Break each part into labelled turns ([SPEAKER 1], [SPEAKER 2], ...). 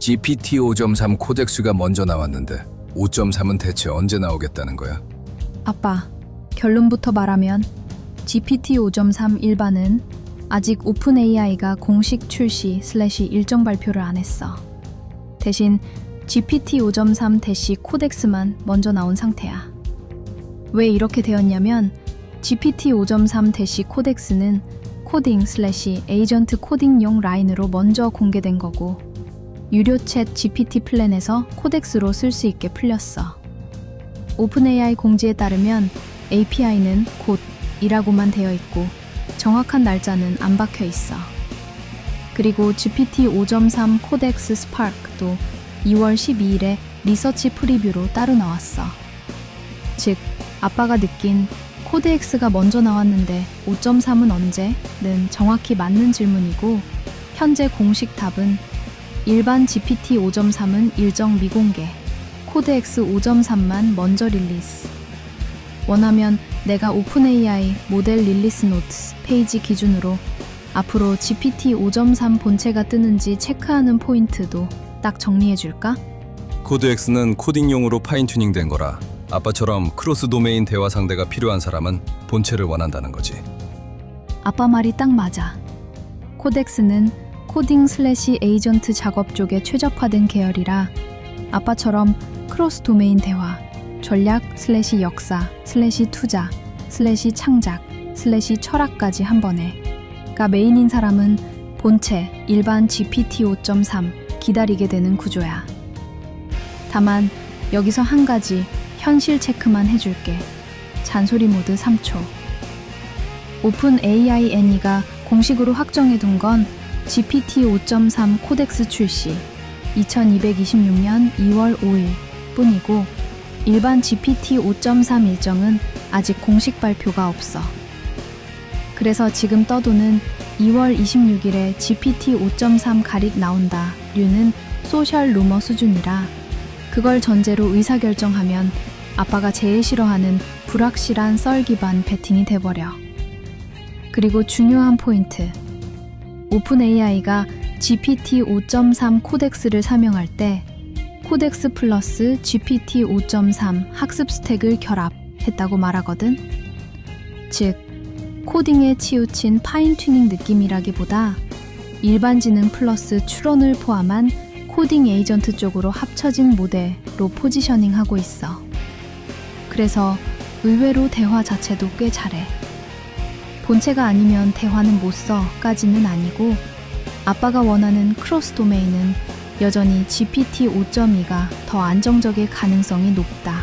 [SPEAKER 1] GPT 5.3 코덱스가 먼저 나왔는데 5.3은 대체 언제 나오겠다는 거야?
[SPEAKER 2] 아빠, 결론부터 말하면 GPT 5.3 일반은 아직 오픈 AI가 공식 출시 / 일정 발표를 안 했어. 대신 GPT 5.3 대시 코덱스만 먼저 나온 상태야. 왜 이렇게 되었냐면 GPT 5.3 대시 코덱스는 코딩 / 에이전트 코딩용 라인으로 먼저 공개된 거고 유료 챗 GPT 플랜에서 코덱스로 쓸 수 있게 풀렸어. 오픈AI 공지에 따르면 API는 곧 이라고만 되어 있고 정확한 날짜는 안 박혀 있어. 그리고 GPT 5.3 코덱스 스파크도 2월 12일에 리서치 프리뷰로 따로 나왔어. 즉, 아빠가 느낀 코덱스가 먼저 나왔는데 5.3은 언제?는 정확히 맞는 질문이고 현재 공식 답은 일반 GPT 5.3은 일정 미공개, 코덱스 5.3만 먼저 릴리스. 원하면 내가 오픈AI 모델 릴리스 노트스 페이지 기준으로 앞으로 GPT 5.3 본체가 뜨는지 체크하는 포인트도 딱 정리해줄까?
[SPEAKER 1] 코드X는 코딩용으로 파인튜닝된 거라 아빠처럼 크로스 도메인 대화 상대가 필요한 사람은 본체를 원한다는 거지.
[SPEAKER 2] 아빠 말이 딱 맞아. 코덱스는 코딩 / 에이전트 작업 쪽에 최적화된 계열이라 아빠처럼 크로스 도메인 대화, 전략 / 역사 / 투자 / 창작 / 철학까지 한 번에가 메인인 사람은 본체 일반 GPT 5.3 기다리게 되는 구조야. 다만 여기서 한 가지 현실 체크만 해줄게. 잔소리 모드 3초. 오픈 AI Any가 공식으로 확정해둔 건 GPT 5.3 코덱스 출시 2226년 2월 5일 뿐이고 일반 GPT 5.3 일정은 아직 공식 발표가 없어. 그래서 지금 떠도는 2월 26일에 GPT 5.3 가릭 나온다 류는 소셜 루머 수준이라 그걸 전제로 의사결정하면 아빠가 제일 싫어하는 불확실한 썰 기반 베팅이 돼버려. 그리고 중요한 포인트. 오픈AI가 GPT 5.3 코덱스를 사명할 때 코덱스 플러스 GPT 5.3 학습 스택을 결합했다고 말하거든. 즉, 코딩에 치우친 파인튜닝 느낌이라기보다 일반 지능 플러스 추론을 포함한 코딩 에이전트 쪽으로 합쳐진 모델로 포지셔닝하고 있어. 그래서 의외로 대화 자체도 꽤 잘해. 본체가 아니면 대화는 못 써까지는 아니고 아빠가 원하는 크로스 도메인은 여전히 GPT 5.2가 더 안정적일 가능성이 높다.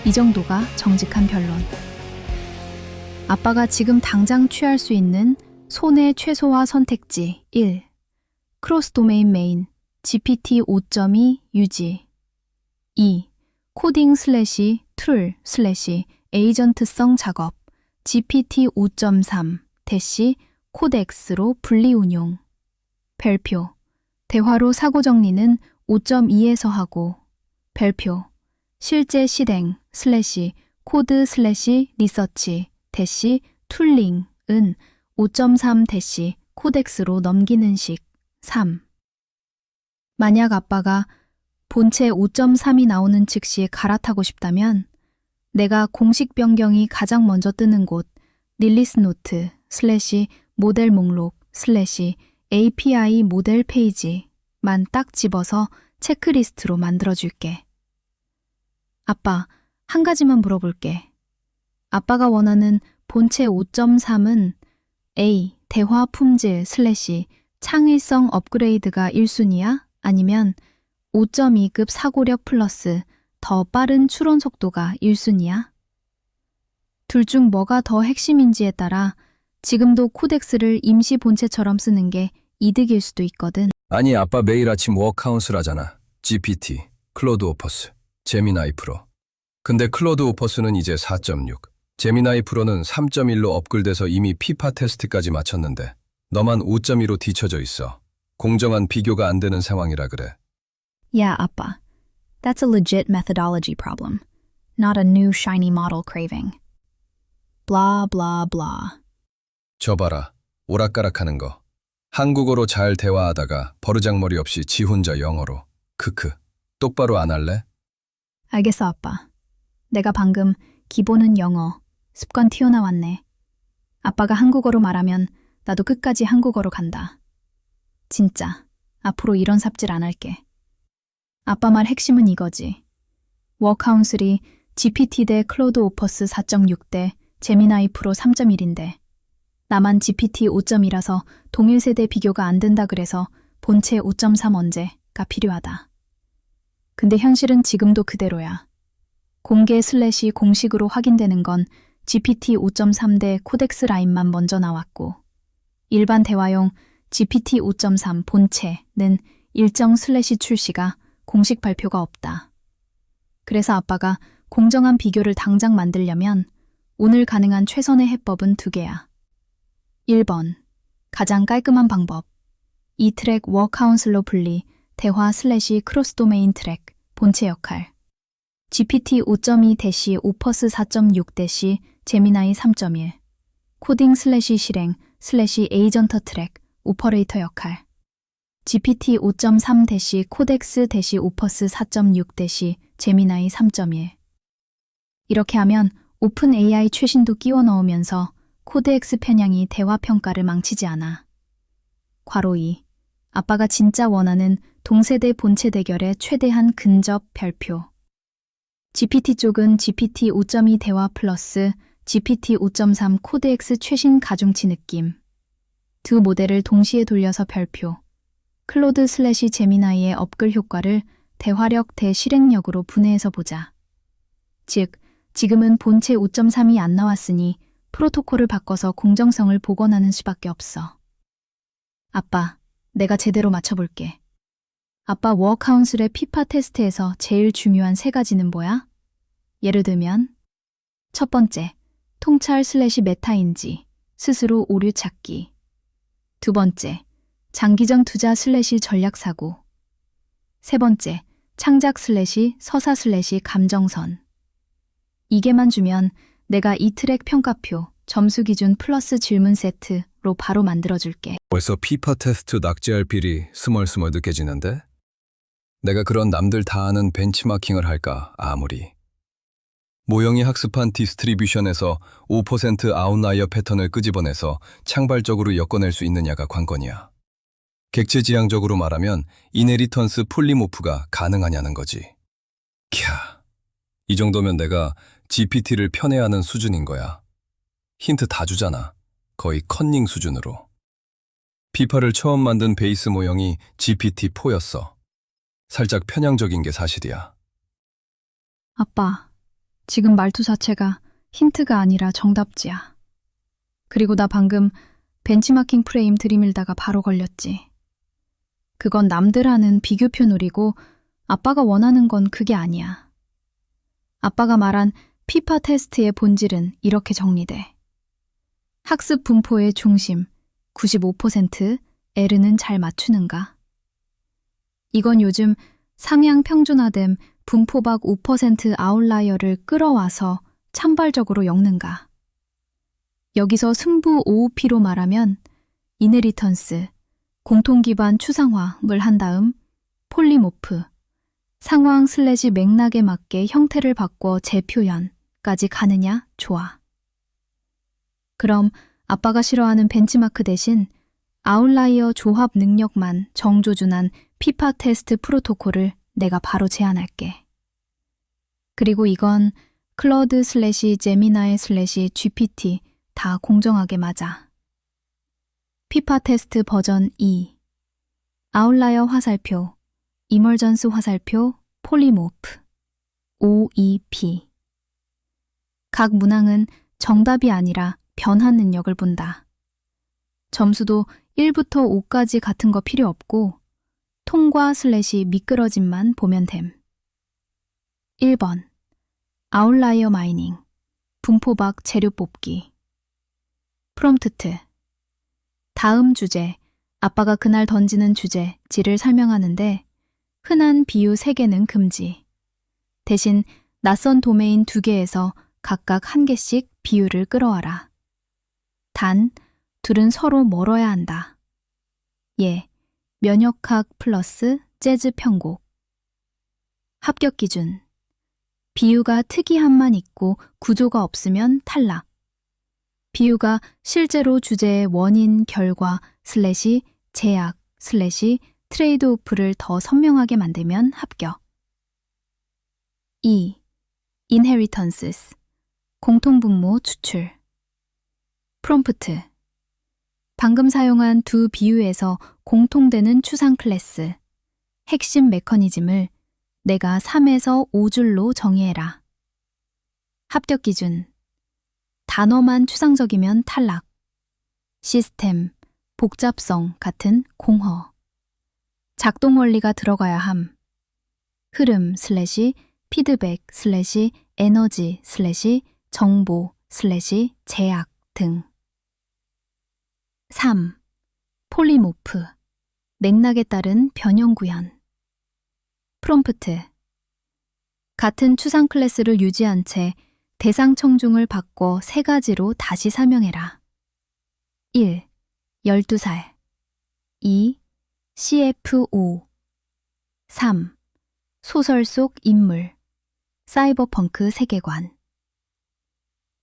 [SPEAKER 2] 이 정도가 정직한 변론. 아빠가 지금 당장 취할 수 있는 손해 최소화 선택지 1. 크로스 도메인 메인 GPT 5.2 유지 2. 코딩 / 툴 / 에이전트성 작업 GPT 5.3 대시 코덱스로 분리 운용. 별표. 대화로 사고 정리는 5.2에서 하고. 별표. 실제 실행 / 코드 / 리서치 대시 툴링은 5.3 대시 코덱스로 넘기는 식. 3. 만약 아빠가 본체 5.3이 나오는 즉시 갈아타고 싶다면 내가 공식 변경이 가장 먼저 뜨는 곳 릴리스 노트 / 모델 목록 / API 모델 페이지만 딱 집어서 체크리스트로 만들어줄게. 아빠, 한 가지만 물어볼게. 아빠가 원하는 본체 5.3은 A. 대화 품질 / 창의성 업그레이드가 1순위야? 아니면 5.2급 사고력 플러스 더 빠른 추론 속도가 1순위야? 둘 중 뭐가 더 핵심인지에 따라 지금도 코덱스를 임시 본체처럼 쓰는 게 이득일 수도 있거든.
[SPEAKER 1] 아니, 아빠 매일 아침 워크아웃을 하잖아. GPT, 클로드 오퍼스, 제미나이 프로. 근데 클로드 오퍼스는 이제 4.6, 제미나이 프로는 3.1로 업글돼서 이미 피파 테스트까지 마쳤는데 너만 5.2로 뒤처져 있어. 공정한 비교가 안 되는 상황이라 그래.
[SPEAKER 2] Yeah, 아빠. That's a legit methodology problem, not a new shiny model craving. Blah, blah, blah.
[SPEAKER 1] 저 봐라, 오락가락하는 거. 한국어로 잘 대화하다가 버르장머리 없이 지 혼자 영어로. 크크. 똑바로 안 할래?
[SPEAKER 2] 알겠어, 아빠. 내가 방금 기본은 영어, 습관 튀어나왔네. 아빠가 한국어로 말하면 나도 끝까지 한국어로 간다. 진짜, 앞으로 이런 삽질 안 할게. 아빠 말 핵심은 이거지. 워카운슬이 GPT 대 클로드 오퍼스 4.6 대 제미나이 프로 3.1인데 나만 GPT 5.2라서 동일 세대 비교가 안 된다 그래서 본체 5.3 언제가 필요하다. 근데 현실은 지금도 그대로야. 공개 슬래시 공식으로 확인되는 건 GPT 5.3 대 코덱스 라인만 먼저 나왔고 일반 대화용 GPT 5.3 본체는 일정 슬래시 출시가 공식 발표가 없다. 그래서 아빠가 공정한 비교를 당장 만들려면 오늘 가능한 최선의 해법은 2개야. 1번, 가장 깔끔한 방법. 이 트랙 워카운슬로 분리, 대화 슬래시 크로스 도메인 트랙, 본체 역할. GPT 5.2 대시 오퍼스 4.6 대시 제미나이 3.1. 코딩 슬래시 실행 슬래시 에이전터 트랙, 오퍼레이터 역할. GPT 5.3 대시 코덱스 대시 오퍼스 4.6 대시 제미나이 3.1. 이렇게 하면 오픈 AI 최신도 끼워 넣으면서 코드엑스 편향이 대화 평가를 망치지 않아. 괄호 2. 아빠가 진짜 원하는 동세대 본체 대결의 최대한 근접 별표. GPT 쪽은 GPT 5.2 대화 플러스 GPT 5.3 코드엑스 최신 가중치 느낌. 두 모델을 동시에 돌려서 별표. 클로드 슬래시 제미나이의 업글 효과를 대화력 대 실행력으로 분해해서 보자. 즉, 지금은 본체 5.3이 안 나왔으니 프로토콜을 바꿔서 공정성을 복원하는 수밖에 없어. 아빠, 내가 제대로 맞춰볼게. 아빠 워카운슬의 피파 테스트에서 제일 중요한 3가지는 뭐야? 예를 들면 첫 번째, 통찰 슬래시 메타인지, 스스로 오류 찾기. 두 번째, 장기적 투자 슬래시 전략 사고. 세 번째, 창작 슬래시 서사 슬래시 감정선. 이게만 주면 내가 이 트랙 평가표, 점수 기준 플러스 질문 세트로 바로 만들어줄게.
[SPEAKER 1] 벌써 피파 테스트 낙제할 필이 스멀스멀 느껴지는데? 내가 그런 남들 다 아는 벤치마킹을 할까, 아무리. 모형이 학습한 디스트리뷰션에서 5% 아웃라이어 패턴을 끄집어내서 창발적으로 엮어낼 수 있느냐가 관건이야. 객체지향적으로 말하면 이네리턴스 폴리모프가 가능하냐는 거지. 캬, 이 정도면 내가 GPT를 편애하는 수준인 거야. 힌트 다 주잖아. 거의 컨닝 수준으로. 피파를 처음 만든 베이스 모형이 GPT-4였어. 살짝 편향적인 게 사실이야.
[SPEAKER 2] 아빠, 지금 말투 자체가 힌트가 아니라 정답지야. 그리고 나 방금 벤치마킹 프레임 들이밀다가 바로 걸렸지. 그건 남들 하는 비교표 놀이고 아빠가 원하는 건 그게 아니야. 아빠가 말한 피파 테스트의 본질은 이렇게 정리돼. 학습 분포의 중심 95%, L는 잘 맞추는가? 이건 요즘 상향 평준화됨 분포박 5% 아웃라이어를 끌어와서 찬발적으로 엮는가? 여기서 승부 OOP로 말하면 이네리턴스, 공통기반 추상화를 한 다음 폴리모프, 상황 슬래시 맥락에 맞게 형태를 바꿔 재표현까지 가느냐? 좋아. 그럼 아빠가 싫어하는 벤치마크 대신 아웃라이어 조합 능력만 정조준한 피파 테스트 프로토콜을 내가 바로 제안할게. 그리고 이건 클로드 슬래시 제미나이 슬래시 GPT 다 공정하게 맞아. 피파 테스트 버전 2. 아웃라이어 화살표, 이멀전스 화살표, 폴리모프, OEP. 각 문항은 정답이 아니라 변환 능력을 본다. 점수도 1부터 5까지 같은 거 필요 없고 통과 슬래시 미끄러짐만 보면 됨. 1번. 아웃라이어 마이닝, 분포박 재료 뽑기. 프롬프트. 다음 주제, 아빠가 그날 던지는 주제지를 설명하는데 흔한 비유 3개는 금지. 대신 낯선 도메인 2개에서 각각 1개씩 비유를 끌어와라. 단, 둘은 서로 멀어야 한다. 예, 면역학 플러스 재즈 편곡. 합격 기준. 비유가 특이함만 있고 구조가 없으면 탈락. 비유가 실제로 주제의 원인, 결과, 슬래시, 제약, 슬래시, 트레이드오프를 더 선명하게 만들면 합격. 2. inheritances. 공통분모 추출. 프롬프트. 방금 사용한 두 비유에서 공통되는 추상 클래스, 핵심 메커니즘을 내가 3에서 5줄로 정의해라. 합격 기준. 단어만 추상적이면 탈락. 시스템, 복잡성 같은 공허. 작동 원리가 들어가야 함. 흐름 슬래시 피드백 슬래시 에너지 슬래시 정보 슬래시 제약 등. 3. 폴리모프. 맥락에 따른 변형 구현. 프롬프트. 같은 추상 클래스를 유지한 채 대상 청중을 바꿔 3가지로 다시 설명해라. 1. 12살. 2. CFO. 3. 소설 속 인물. 사이버펑크 세계관.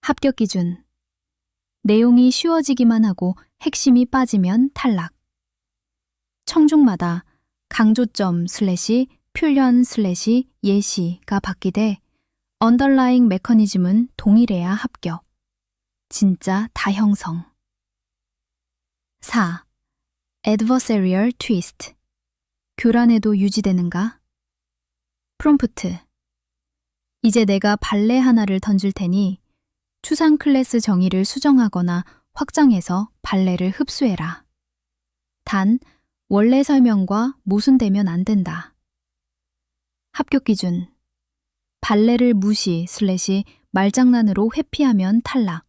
[SPEAKER 2] 합격 기준. 내용이 쉬워지기만 하고 핵심이 빠지면 탈락. 청중마다 강조점 슬래시 표현 슬래시 예시가 바뀌되 언더라잉 메커니즘은 동일해야 합격. 진짜 다형성. 4. adversarial twist. 교란에도 유지되는가? 프롬프트. 이제 내가 발레 하나를 던질 테니 추상 클래스 정의를 수정하거나 확장해서 발레를 흡수해라. 단, 원래 설명과 모순되면 안 된다. 합격 기준. 발레를 무시 슬래시 말장난으로 회피하면 탈락.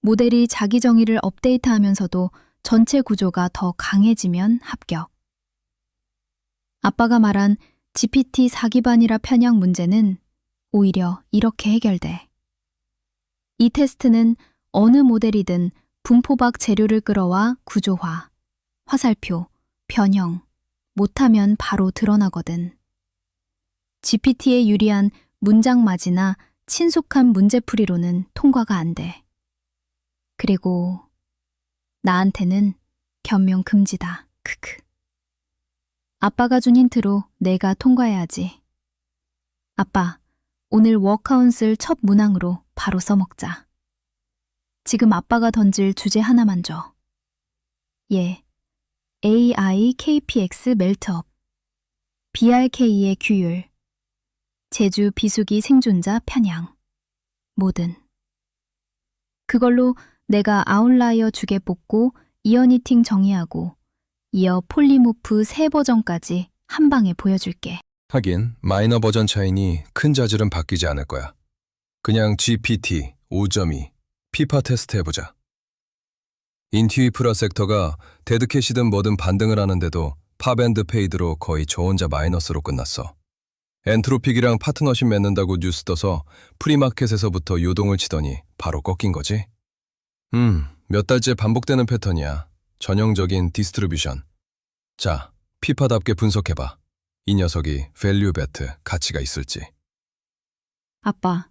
[SPEAKER 2] 모델이 자기 정의를 업데이트하면서도 전체 구조가 더 강해지면 합격. 아빠가 말한 GPT 4기반이라 편향 문제는 오히려 이렇게 해결돼. 이 테스트는 어느 모델이든 분포박 재료를 끌어와 구조화, 화살표, 변형, 못하면 바로 드러나거든. GPT에 유리한 문장맞이나 친숙한 문제풀이로는 통과가 안 돼. 그리고 나한테는 겸용 금지다. 크크. 아빠가 준 힌트로 내가 통과해야지. 아빠, 오늘 워카운슬 첫 문항으로 바로 써먹자. 지금 아빠가 던질 주제 하나만 줘. 예. AI KPX 멜트업. BRK의 규율. 제주 비수기 생존자 편향. 뭐든. 그걸로 내가 아웃라이어 주게 뽑고 이어니팅 정의하고 이어 폴리모프 3버전까지 한 방에 보여줄게.
[SPEAKER 1] 하긴 마이너 버전 차이니 큰 자질은 바뀌지 않을 거야. 그냥 GPT 5.2 피파 테스트 해보자. 인튜이프라 섹터가 데드캣이든 뭐든 반등을 하는데도 팝앤드 페이드로 거의 저 혼자 마이너스로 끝났어. 엔트로픽이랑 파트너십 맺는다고 뉴스 떠서 프리마켓에서부터 요동을 치더니 바로 꺾인 거지. 몇 달째 반복되는 패턴이야. 전형적인 디스트리뷰션. 자, 피파답게 분석해봐. 이 녀석이 밸류 베트 가치가 있을지.
[SPEAKER 2] 아빠,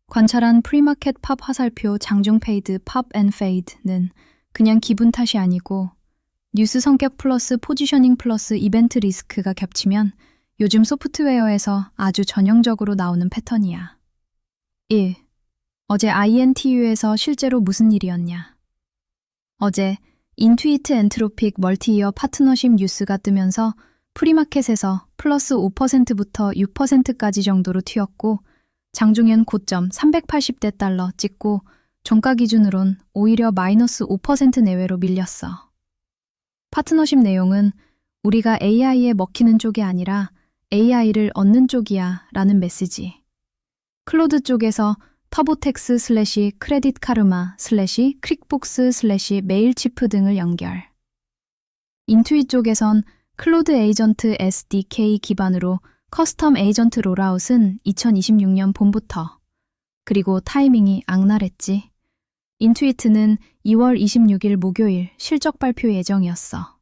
[SPEAKER 2] 관찰한 프리마켓 팝 화살표 장중 페이드 팝 앤 페이드는 그냥 기분 탓이 아니고 뉴스 성격 플러스 포지셔닝 플러스 이벤트 리스크가 겹치면 요즘 소프트웨어에서 아주 전형적으로 나오는 패턴이야. 1. 어제 INTU에서 실제로 무슨 일이었냐? 어제 인투이트 엔트로픽 멀티이어 파트너십 뉴스가 뜨면서 프리마켓에서 플러스 5%부터 6%까지 정도로 튀었고 장중엔 고점 380대 달러 찍고 종가 기준으론 오히려 마이너스 5% 내외로 밀렸어. 파트너십 내용은 우리가 AI에 먹히는 쪽이 아니라 AI를 얻는 쪽이야 라는 메시지. 클로드 쪽에서 터보텍스 슬래시 크레딧 카르마 슬래시 퀵북스 슬래시 메일치프 등을 연결. 인투이 쪽에선 클로드 에이전트 SDK 기반으로 커스텀 에이전트 롤아웃은 2026년 봄부터. 그리고 타이밍이 악랄했지. 인투이트는 2월 26일 목요일 실적 발표 예정이었어.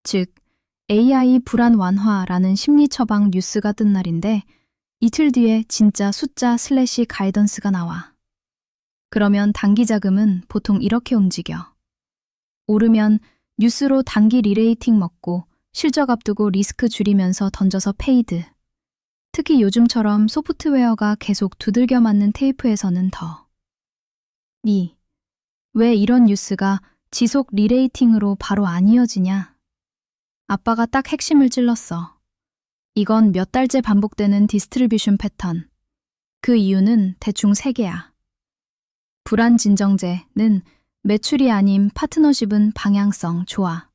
[SPEAKER 2] 즉, AI 불안 완화라는 심리 처방 뉴스가 뜬 날인데 이틀 뒤에 진짜 숫자 슬래시 가이던스가 나와. 그러면 단기 자금은 보통 이렇게 움직여. 오르면 뉴스로 단기 리레이팅 먹고 실적 앞두고 리스크 줄이면서 던져서 페이드. 특히 요즘처럼 소프트웨어가 계속 두들겨 맞는 테이프에서는 더. 2. 왜 이런 뉴스가 지속 리레이팅으로 바로 안 이어지냐? 아빠가 딱 핵심을 찔렀어. 이건 몇 달째 반복되는 디스트리뷰션 패턴. 그 이유는 대충 3개야. 불안 진정제는 매출이 아닌 파트너십은 방향성 좋아.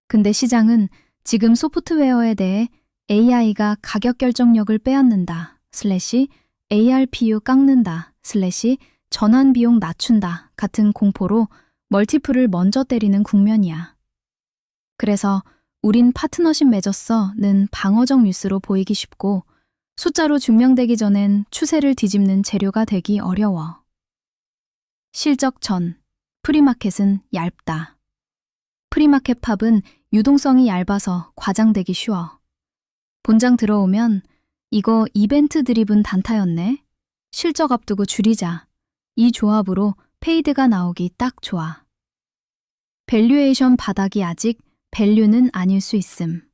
[SPEAKER 2] 근데 시장은 지금 소프트웨어에 대해 AI가 가격 결정력을 빼앗는다, 슬래시 ARPU 깎는다, 슬래시 전환 비용 낮춘다 같은 공포로 멀티플을 먼저 때리는 국면이야. 그래서 우린 파트너십 맺었어는 방어적 뉴스로 보이기 쉽고 숫자로 증명되기 전엔 추세를 뒤집는 재료가 되기 어려워. 실적 전, 프리마켓은 얇다. 프리마켓 팝은 유동성이 얇아서 과장되기 쉬워. 본장 들어오면 이거 이벤트 드리븐 단타였네. 실적 앞두고 줄이자. 이 조합으로 페이드가 나오기 딱 좋아. 밸류에이션 바닥이 아직 밸류는 아닐 수 있음.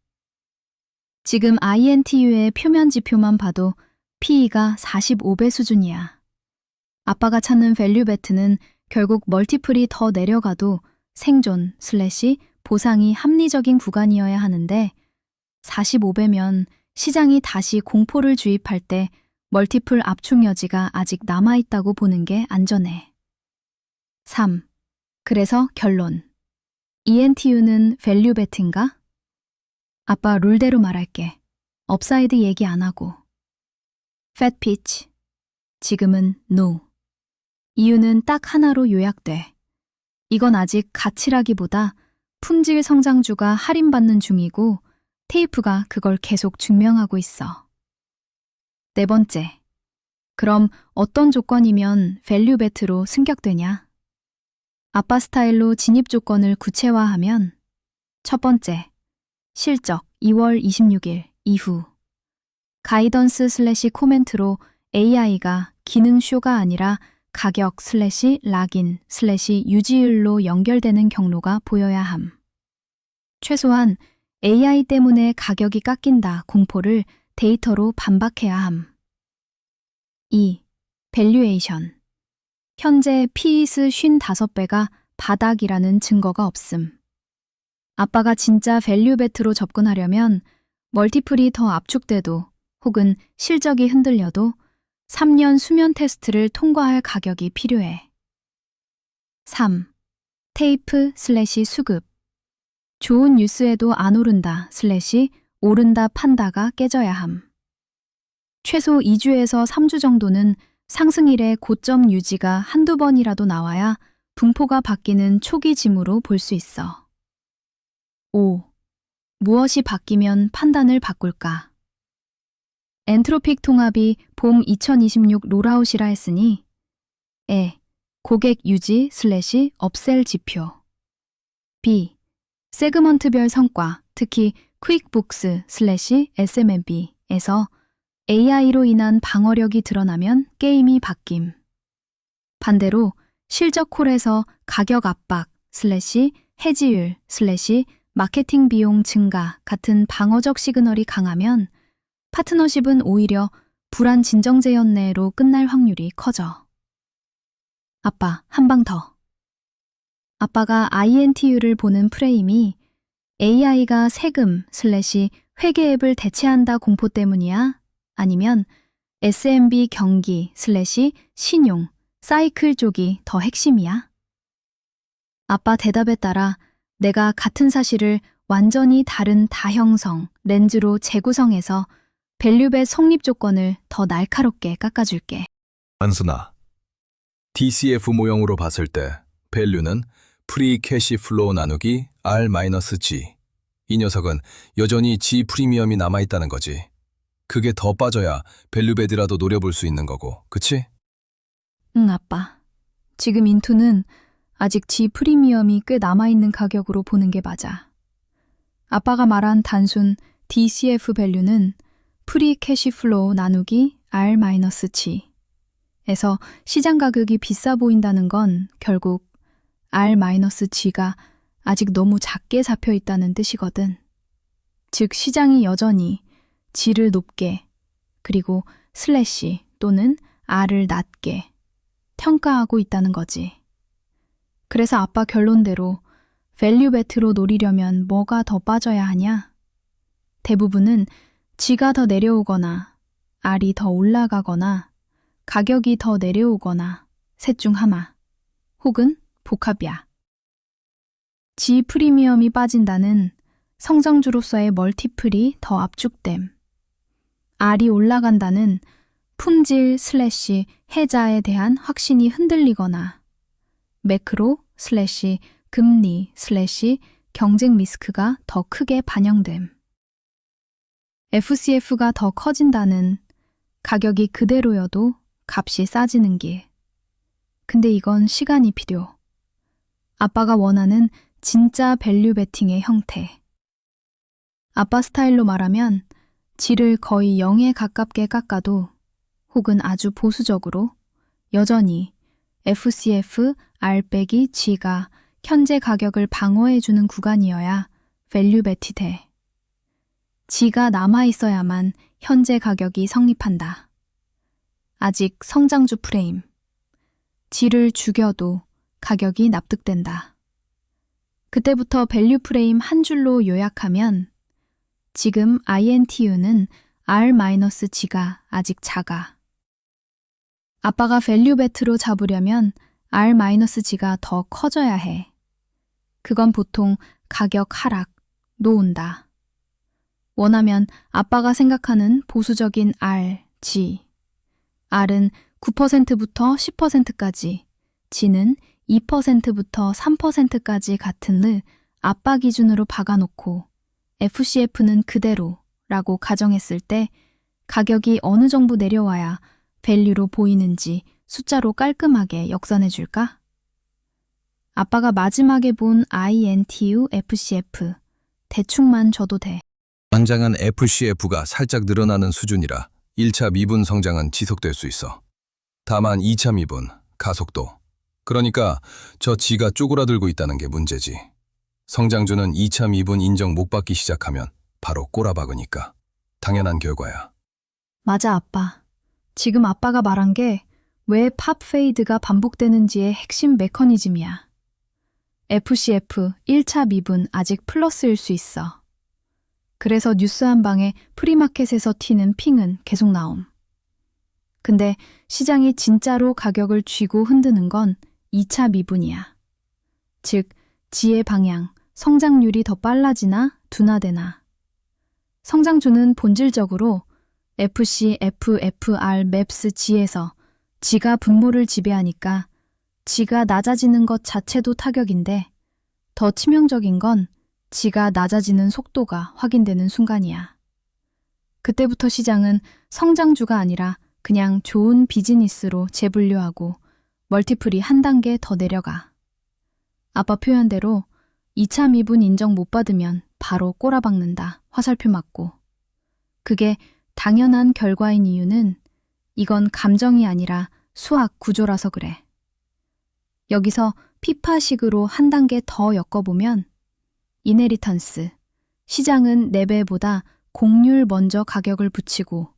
[SPEAKER 2] 지금 INTU의 표면 지표만 봐도 PE가 45배 수준이야. 아빠가 찾는 밸류 베트는 결국 멀티플이 더 내려가도 생존 슬래시 보상이 합리적인 구간이어야 하는데 45배면 시장이 다시 공포를 주입할 때 멀티플 압축 여지가 아직 남아있다고 보는 게 안전해. 3. 그래서 결론. ENTU는 밸류 베트인가? 아빠 룰대로 말할게. 업사이드 얘기 안 하고. 팻 피치. 지금은 NO. 이유는 딱 하나로 요약돼. 이건 아직 가치라기보다 품질 성장주가 할인받는 중이고 테이프가 그걸 계속 증명하고 있어. 4번째. 그럼 어떤 조건이면 밸류 베트로 승격되냐? 아빠 스타일로 진입 조건을 구체화하면 첫 번째, 실적 2월 26일 이후 가이던스 슬래시 코멘트로 AI가 기능 쇼가 아니라 가격 슬래시 락인 슬래시 유지율로 연결되는 경로가 보여야 함. 최소한 AI 때문에 가격이 깎인다 공포를 데이터로 반박해야 함. 2. 밸류에이션. 현재 PE스 55배가 바닥이라는 증거가 없음. 아빠가 진짜 밸류 베트로 접근하려면 멀티플이 더 압축돼도 혹은 실적이 흔들려도 3년 수면 테스트를 통과할 가격이 필요해. 3. 테이프 슬래시 수급. 좋은 뉴스에도 안 오른다 슬래시 오른다 판다가 깨져야 함. 최소 2주에서 3주 정도는 상승일의 고점 유지가 한두 번이라도 나와야 분포가 바뀌는 초기 징후로 볼 수 있어. 5. 무엇이 바뀌면 판단을 바꿀까? 엔트로픽 통합이 봄 2026 롤아웃이라 했으니 고객 유지 슬래시 업셀 지표. B. 세그먼트별 성과, 특히 퀵북스 슬래시 SMMB에서 AI로 인한 방어력이 드러나면 게임이 바뀜. 반대로 실적 콜에서 가격 압박 슬래시 해지율 슬래시 마케팅 비용 증가 같은 방어적 시그널이 강하면 파트너십은 오히려 불안 진정제연내로 끝날 확률이 커져. 아빠, 한 방 더. 아빠가 INTU를 보는 프레임이 AI가 세금 슬래시 회계 앱을 대체한다 공포 때문이야? 아니면 SMB 경기 슬래시 신용 사이클 쪽이 더 핵심이야? 아빠 대답에 따라 내가 같은 사실을 완전히 다른 다형성 렌즈로 재구성해서 밸류벳 성립 조건을 더 날카롭게 깎아줄게.
[SPEAKER 1] 안순아, DCF 모형으로 봤을 때 밸류는 프리 캐시 플로우 나누기 R-G. 이 녀석은 여전히 G 프리미엄이 남아있다는 거지. 그게 더 빠져야 밸류벳이라도 노려볼 수 있는 거고, 그치?
[SPEAKER 2] 응, 아빠. 지금 인투는 아직 G 프리미엄이 꽤 남아있는 가격으로 보는 게 맞아. 아빠가 말한 단순 DCF 밸류는 프리 캐시플로우 나누기 R-G 에서 시장 가격이 비싸 보인다는 건 결국 R-G가 아직 너무 작게 잡혀 있다는 뜻이거든. 즉 시장이 여전히 G를 높게 그리고 슬래시 또는 R을 낮게 평가하고 있다는 거지. 그래서 아빠 결론대로 밸류 베트로 노리려면 뭐가 더 빠져야 하냐? 대부분은 G가 더 내려오거나 R이 더 올라가거나 가격이 더 내려오거나 셋 중 하나 혹은 복합이야. G 프리미엄이 빠진다는 성장주로서의 멀티플이 더 압축됨. R이 올라간다는 품질 슬래시 해자에 대한 확신이 흔들리거나 매크로 슬래시 금리 슬래시 경쟁 리스크가 더 크게 반영됨. FCF가 더 커진다는 가격이 그대로여도 값이 싸지는 길. 근데 이건 시간이 필요. 아빠가 원하는 진짜 밸류 베팅의 형태. 아빠 스타일로 말하면 G를 거의 0에 가깝게 깎아도 혹은 아주 보수적으로 여전히 FCF R 빼기 G가 현재 가격을 방어해주는 구간이어야 밸류 베티 돼. G가 남아있어야만 현재 가격이 성립한다. 아직 성장주 프레임. G를 죽여도 가격이 납득된다. 그때부터 밸류 프레임 한 줄로 요약하면 지금 INTU는 R-G가 아직 작아. 아빠가 밸류 베트로 잡으려면 R-G가 더 커져야 해. 그건 보통 가격 하락, 놓은다. 원하면 아빠가 생각하는 보수적인 R, G. R은 9%부터 10%까지, G는 2%부터 3%까지 같은 를 아빠 기준으로 박아놓고 FCF는 그대로라고 가정했을 때 가격이 어느 정도 내려와야 밸류로 보이는지 숫자로 깔끔하게 역산해줄까? 아빠가 마지막에 본 INTU FCF 대충만 줘도 돼.
[SPEAKER 1] 당장은 FCF가 살짝 늘어나는 수준이라 1차 미분 성장은 지속될 수 있어. 다만 2차 미분, 가속도. 그러니까 저 G가 쪼그라들고 있다는 게 문제지. 성장주는 2차 미분 인정 못 받기 시작하면 바로 꼬라박으니까. 당연한 결과야.
[SPEAKER 2] 맞아, 아빠. 지금 아빠가 말한 게 왜 팝 페이드가 반복되는지의 핵심 메커니즘이야. FCF 1차 미분 아직 플러스일 수 있어. 그래서 뉴스 한 방에 프리마켓에서 튀는 핑은 계속 나옴. 근데 시장이 진짜로 가격을 쥐고 흔드는 건 2차 미분이야. 즉, G의 방향, 성장률이 더 빨라지나 둔화되나. 성장주는 본질적으로 FC, FFR, MAPS, G에서 G가 분모를 지배하니까 G가 낮아지는 것 자체도 타격인데 더 치명적인 건 G가 낮아지는 속도가 확인되는 순간이야. 그때부터 시장은 성장주가 아니라 그냥 좋은 비즈니스로 재분류하고 멀티플이 한 단계 더 내려가. 아빠 표현대로 2차 미분 인정 못 받으면 바로 꼬라박는다. 화살표 맞고. 그게 당연한 결과인 이유는 이건 감정이 아니라 수학 구조라서 그래. 여기서 피파식으로 한 단계 더 엮어보면 이네리턴스, 시장은 4배보다 공률 먼저 가격을 붙이고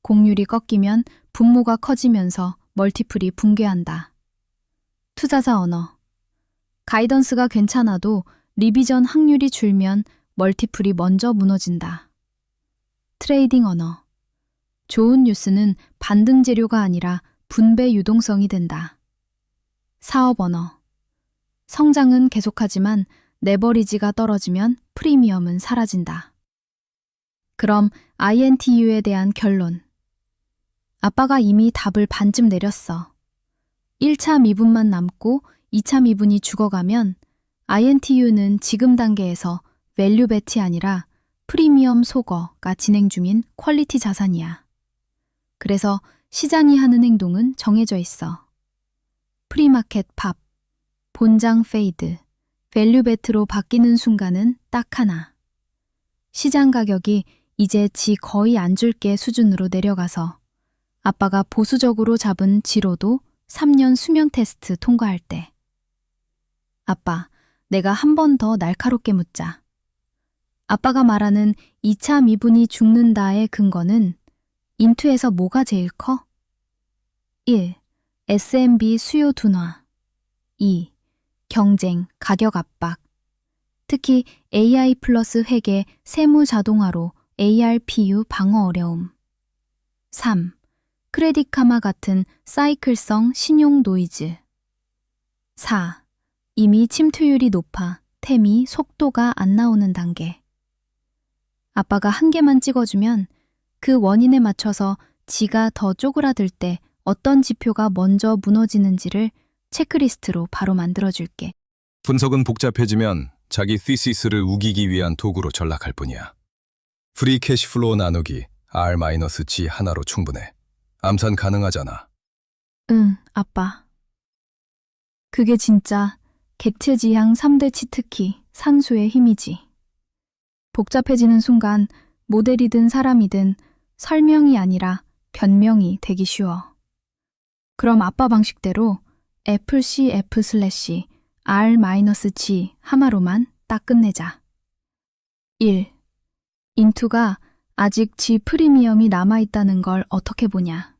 [SPEAKER 2] 공률이 꺾이면 분모가 커지면서 멀티플이 붕괴한다. 투자자 언어, 가이던스가 괜찮아도 리비전 확률이 줄면 멀티플이 먼저 무너진다. 트레이딩 언어, 좋은 뉴스는 반등 재료가 아니라 분배 유동성이 된다. 사업 언어, 성장은 계속하지만 레버리지가 떨어지면 프리미엄은 사라진다. 그럼 INTU에 대한 결론. 아빠가 이미 답을 반쯤 내렸어. 1차 미분만 남고 2차 미분이 죽어가면 INTU는 지금 단계에서 밸류 베티 아니라 프리미엄 소거가 진행 중인 퀄리티 자산이야. 그래서 시장이 하는 행동은 정해져 있어. 프리마켓 팝, 본장 페이드, 밸류 베트로 바뀌는 순간은 딱 하나. 시장 가격이 이제 지 거의 안 줄게 수준으로 내려가서 아빠가 보수적으로 잡은 지로도 3년 수명 테스트 통과할 때. 아빠, 내가 한 번 더 날카롭게 묻자. 아빠가 말하는 2차 미분이 죽는다의 근거는 인투에서 뭐가 제일 커? 1. S&B 수요 둔화. 2. 경쟁, 가격 압박. 특히 AI 플러스 회계, 세무 자동화로 ARPU 방어 어려움. 3. 크레딧 카마 같은 사이클성 신용 노이즈. 4. 이미 침투율이 높아 템이 속도가 안 나오는 단계. 아빠가 한 개만 찍어주면 그 원인에 맞춰서 지가 더 쪼그라들 때 어떤 지표가 먼저 무너지는지를 체크리스트로 바로 만들어줄게.
[SPEAKER 1] 분석은 복잡해지면 자기 thesis,를 우기기 위한 도구로 전락할 뿐이야. 프리 캐시플로우 나누기 R-G 하나로 충분해. 암산 가능하잖아.
[SPEAKER 2] 응, 아빠. 그게 진짜 객체지향 3대 치트키, 산수의 힘이지. 복잡해지는 순간 모델이든 사람이든 설명이 아니라 변명이 되기 쉬워. 그럼 아빠 방식대로 FCF/R-G 하마로만 딱 끝내자. 1. 인투가 아직 G 프리미엄이 남아있다는 걸 어떻게 보냐.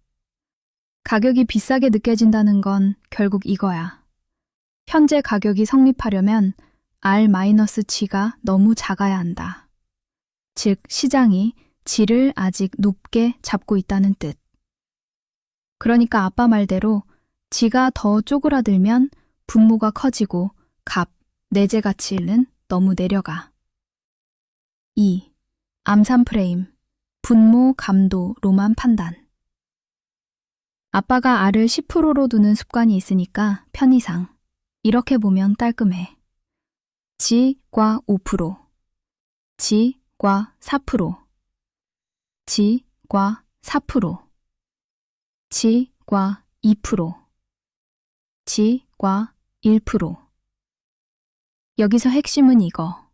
[SPEAKER 2] 가격이 비싸게 느껴진다는 건 결국 이거야. 현재 가격이 성립하려면 R-G가 너무 작아야 한다. 즉, 시장이 G를 아직 높게 잡고 있다는 뜻. 그러니까 아빠 말대로 G가 더 쪼그라들면 분모가 커지고 값, 내재 가치는 너무 내려가. 2. 암산 프레임, 분모 감도로만 판단. 아빠가 R을 10%로 두는 습관이 있으니까 편의상 이렇게 보면 깔끔해. G과 5%, G과 4%, G과 4%, G과 2%, G과 1%. 여기서 핵심은 이거.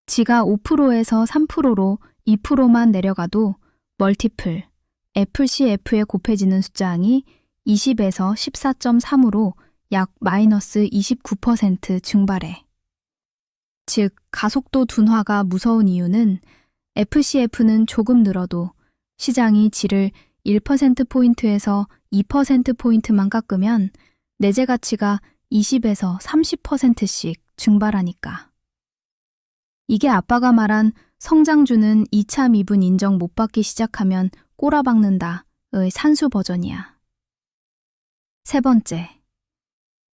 [SPEAKER 2] G가 5%에서 3%로 2%만 내려가도 멀티플, FCF에 곱해지는 숫자항이 20에서 14.3으로 약 마이너스 29% 증발해. 즉, 가속도 둔화가 무서운 이유는 FCF는 조금 늘어도 시장이 G를 1%포인트에서 2%포인트만 깎으면 내재 가치가 20에서 30%씩 증발하니까. 이게 아빠가 말한 성장주는 2차 미분 인정 못 받기 시작하면 꼬라박는다의 산수 버전이야. 세 번째.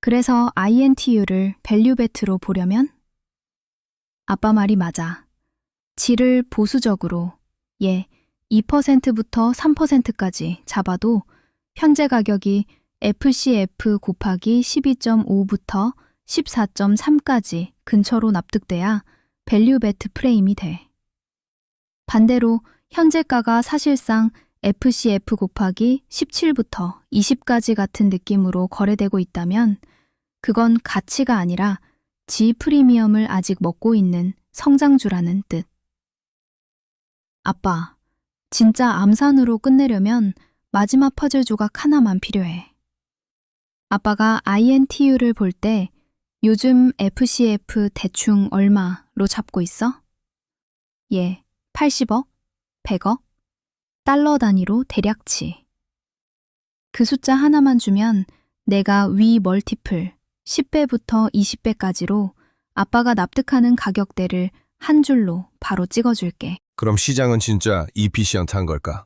[SPEAKER 2] 그래서 INTU를 밸류베트로 보려면? 아빠 말이 맞아. G를 보수적으로 2%부터 3%까지 잡아도 현재 가격이 FCF 곱하기 12.5부터 14.3까지 근처로 납득돼야 밸류베트 프레임이 돼. 반대로 현재가가 사실상 FCF 곱하기 17부터 20까지 같은 느낌으로 거래되고 있다면 그건 가치가 아니라 G 프리미엄을 아직 먹고 있는 성장주라는 뜻. 아빠, 진짜 암산으로 끝내려면 마지막 퍼즐 조각 하나만 필요해. 아빠가 INTU를 볼 때 요즘 FCF 대충 얼마로 잡고 있어? 80억? 100억? 달러 단위로 대략치. 그 숫자 하나만 주면 내가 위 멀티플 10배부터 20배까지로 아빠가 납득하는 가격대를 한 줄로 바로 찍어줄게.
[SPEAKER 1] 그럼 시장은 진짜 이피시언트한 걸까?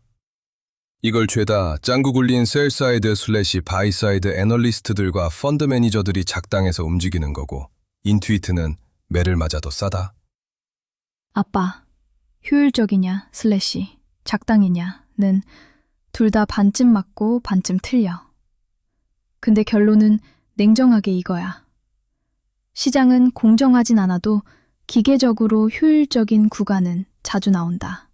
[SPEAKER 1] 이걸 죄다 짱구 굴린 셀사이드/바이사이드 애널리스트들과 펀드 매니저들이 작당해서 움직이는 거고 인투이트는 매를 맞아도 싸다.
[SPEAKER 2] 아빠, 효율적이냐 작당이냐는 둘 다 반쯤 맞고 반쯤 틀려. 근데 결론은 냉정하게 이거야. 시장은 공정하진 않아도 기계적으로 효율적인 구간은 자주 나온다.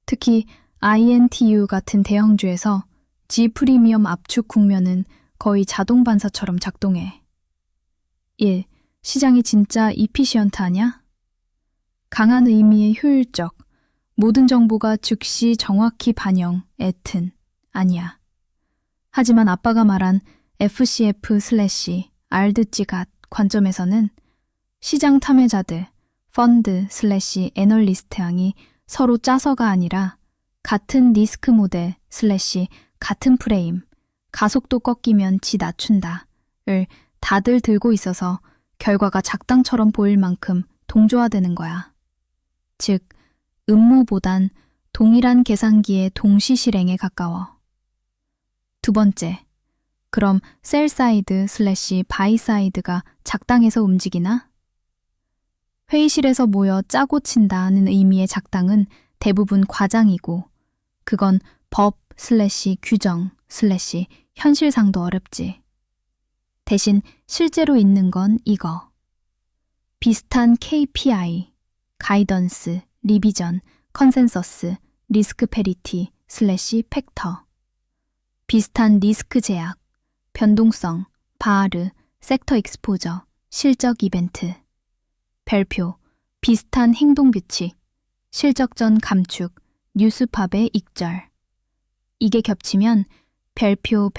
[SPEAKER 2] 특히 INTU 같은 대형주에서 G 프리미엄 압축 국면은 거의 자동 반사처럼 작동해. 1. 시장이 진짜 이피시언트하냐? 강한 의미의 효율적, 모든 정보가 즉시 정확히 반영, 애튼, 아니야. 하지만 아빠가 말한 FCF/알드찌갓 관점에서는 시장 탐해자들, 펀드/애널리스트양이 서로 짜서가 아니라 같은 리스크 모델/ 같은 프레임, 가속도 꺾이면 지 낮춘다를 다들 들고 있어서 결과가 작당처럼 보일 만큼 동조화되는 거야. 즉, 음모보단 동일한 계산기의 동시 실행에 가까워. 두 번째, 그럼 셀사이드/바이 사이드가 작당해서 움직이나? 회의실에서 모여 짜고 친다는 의미의 작당은 대부분 과장이고, 그건 법/규정/현실상도 어렵지. 대신 실제로 있는 건 이거. 비슷한 KPI, 가이던스, 리비전, 컨센서스, 리스크 페리티/팩터. 비슷한 리스크 제약, 변동성, 바하르, 섹터 익스포저, 실적 이벤트. 별표, 비슷한 행동 규칙, 실적 전 감축, 뉴스팝의 익절. 이게 겹치면 별표,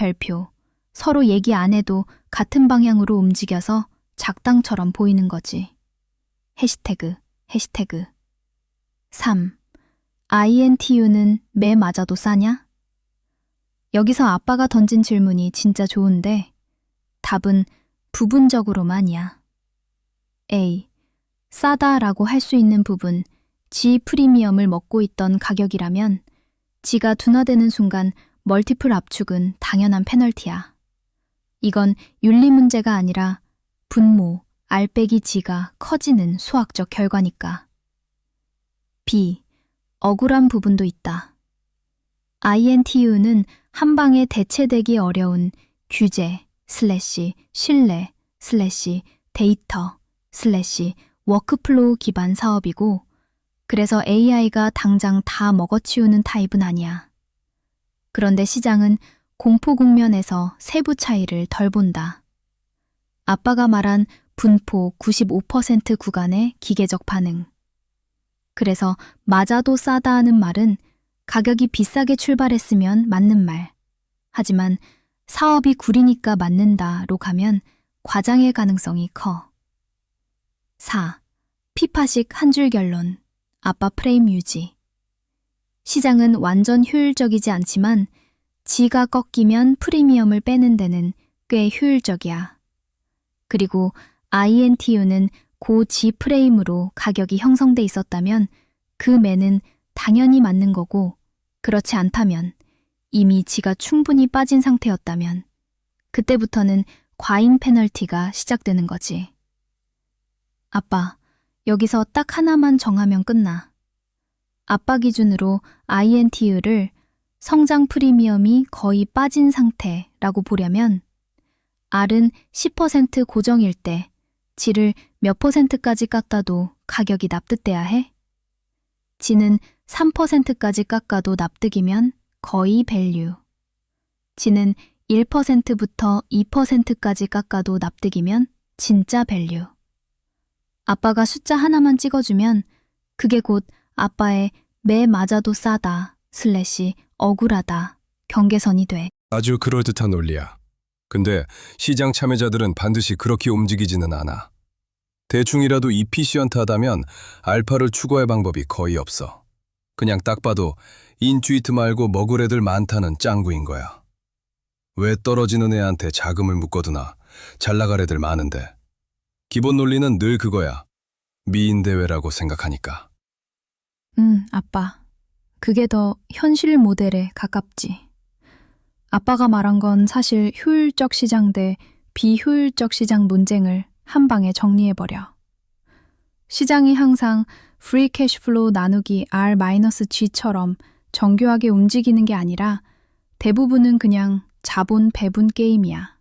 [SPEAKER 2] 서로 얘기 안 해도 같은 방향으로 움직여서 작당처럼 보이는 거지. 해시태그. 3. INTU는 매 맞아도 싸냐? 여기서 아빠가 던진 질문이 진짜 좋은데 답은 부분적으로만이야. A. 싸다라고 할 수 있는 부분, G 프리미엄을 먹고 있던 가격이라면 G가 둔화되는 순간 멀티플 압축은 당연한 페널티야. 이건 윤리 문제가 아니라 분모, R 빼기 G가 커지는 수학적 결과니까. B. 억울한 부분도 있다. INTU는 한 방에 대체되기 어려운 규제, 신뢰, 데이터, 워크플로우 기반 사업이고, 그래서 AI가 당장 다 먹어치우는 타입은 아니야. 그런데 시장은 공포 국면에서 세부 차이를 덜 본다. 아빠가 말한 분포 95% 구간의 기계적 반응. 그래서 맞아도 싸다 하는 말은 가격이 비싸게 출발했으면 맞는 말. 하지만 사업이 구리니까 맞는다로 가면 과장의 가능성이 커. 4. 피파식 한 줄 결론. 아빠 프레임 유지. 시장은 완전 효율적이지 않지만 G가 꺾이면 프리미엄을 빼는 데는 꽤 효율적이야. 그리고 INTU는 고 G 프레임으로 가격이 형성돼 있었다면 그 매는 당연히 맞는 거고, 그렇지 않다면 이미 G가 충분히 빠진 상태였다면 그때부터는 과잉 페널티가 시작되는 거지. 아빠, 여기서 딱 하나만 정하면 끝나. 아빠 기준으로 INTU를 성장 프리미엄이 거의 빠진 상태라고 보려면 R은 10% 고정일 때 G를 몇 %까지 깎아도 가격이 납득돼야 해? G는 3%까지 깎아도 납득이면 거의 밸류. G는 1%부터 2%까지 깎아도 납득이면 진짜 밸류. 아빠가 숫자 하나만 찍어주면 그게 곧 아빠의 매 맞아도 싸다 / 억울하다 경계선이 돼.
[SPEAKER 1] 아주 그럴듯한 논리야. 근데 시장 참여자들은 반드시 그렇게 움직이지는 않아. 대충이라도 이피시언트하다면 알파를 추구할 방법이 거의 없어. 그냥 딱 봐도 인투이트 말고 먹을 애들 많다는 짱구인 거야. 왜 떨어지는 애한테 자금을 묶어두나, 잘 나갈 애들 많은데. 기본 논리는 늘 그거야. 미인대회라고 생각하니까.
[SPEAKER 2] 아빠. 그게 더 현실 모델에 가깝지. 아빠가 말한 건 사실 효율적 시장 대 비효율적 시장 논쟁을 한 방에 정리해버려. 시장이 항상 프리 캐시플로우 나누기 R-G처럼 정교하게 움직이는 게 아니라 대부분은 그냥 자본 배분 게임이야.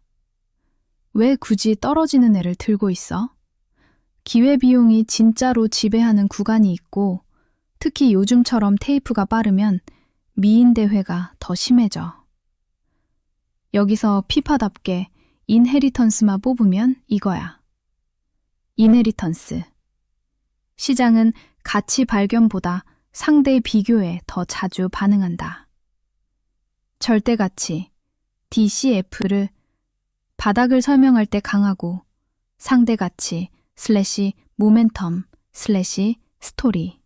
[SPEAKER 2] 왜 굳이 떨어지는 애를 들고 있어? 기회비용이 진짜로 지배하는 구간이 있고, 특히 요즘처럼 테이프가 빠르면 미인대회가 더 심해져. 여기서 피파답게 인헤리턴스만 뽑으면 이거야. 인헤리턴스. 시장은 가치 발견보다 상대 비교에 더 자주 반응한다. 절대가치 DCF를 바닥을 설명할 때 강하고 상대가치 슬래시 모멘텀 슬래시 스토리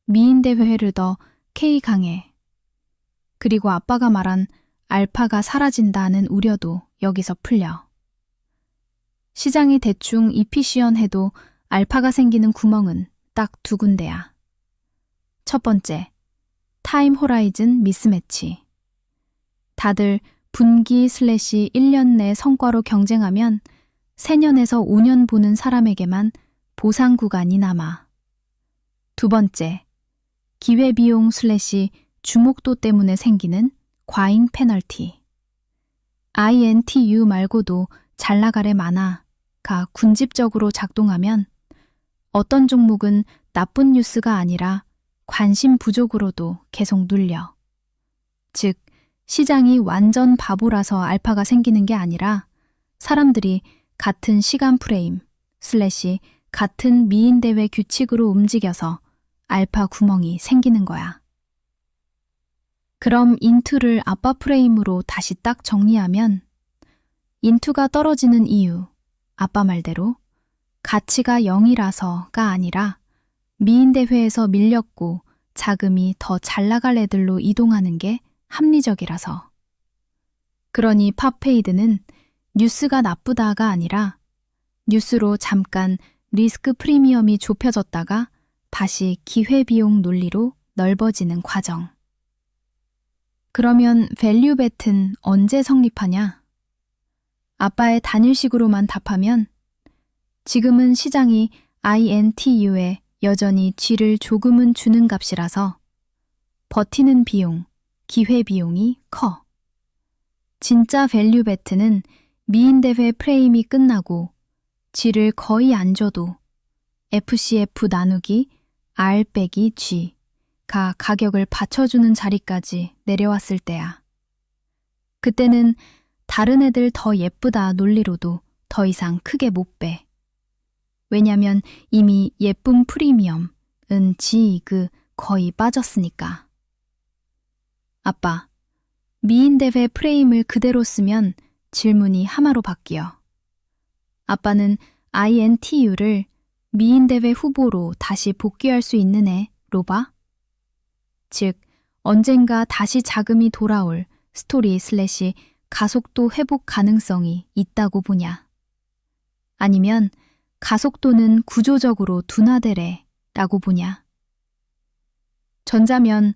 [SPEAKER 2] 미인대회를 더 K 강해. 그리고 아빠가 말한 알파가 사라진다는 우려도 여기서 풀려. 시장이 대충 이피시언해도 알파가 생기는 구멍은 딱 두 군데야. 첫 번째, 타임 호라이즌 미스매치. 다들 분기 슬래시 1년 내 성과로 경쟁하면 3년에서 5년 보는 사람에게만 보상 구간이 남아. 두 번째, 기회비용 슬래시 주목도 때문에 생기는 과잉 페널티. INTU 말고도 잘 나가래 많아가 군집적으로 작동하면 어떤 종목은 나쁜 뉴스가 아니라 관심 부족으로도 계속 눌려. 즉, 시장이 완전 바보라서 알파가 생기는 게 아니라 사람들이 같은 시간 프레임 슬래시 같은 미인대회 규칙으로 움직여서 알파 구멍이 생기는 거야. 그럼 인투를 아빠 프레임으로 다시 딱 정리하면 인투가 떨어지는 이유, 아빠 말대로 가치가 0이라서가 아니라 미인대회에서 밀렸고 자금이 더 잘 나갈 애들로 이동하는 게 합리적이라서. 그러니 팝페이드는 뉴스가 나쁘다가 아니라 뉴스로 잠깐 리스크 프리미엄이 좁혀졌다가 다시 기회비용 논리로 넓어지는 과정. 그러면 밸류벳은 언제 성립하냐? 아빠의 단일식으로만 답하면 지금은 시장이 INTU에 여전히 G를 조금은 주는 값이라서 버티는 비용, 기회비용이 커. 진짜 밸류베트는 미인대회 프레임이 끝나고 G를 거의 안 줘도 FCF 나누기 R 빼기 G가 가격을 받쳐주는 자리까지 내려왔을 때야. 그때는 다른 애들 더 예쁘다 논리로도 더 이상 크게 못 빼. 왜냐면 이미 예쁨 프리미엄은 G이그 거의 빠졌으니까. 아빠, 미인대회 프레임을 그대로 쓰면 질문이 하마로 바뀌어. 아빠는 INTU를 미인대회 후보로 다시 복귀할 수 있는 애로 봐? 즉, 언젠가 다시 자금이 돌아올 스토리 슬래시 가속도 회복 가능성이 있다고 보냐? 아니면 가속도는 구조적으로 둔화되래 라고 보냐? 전자면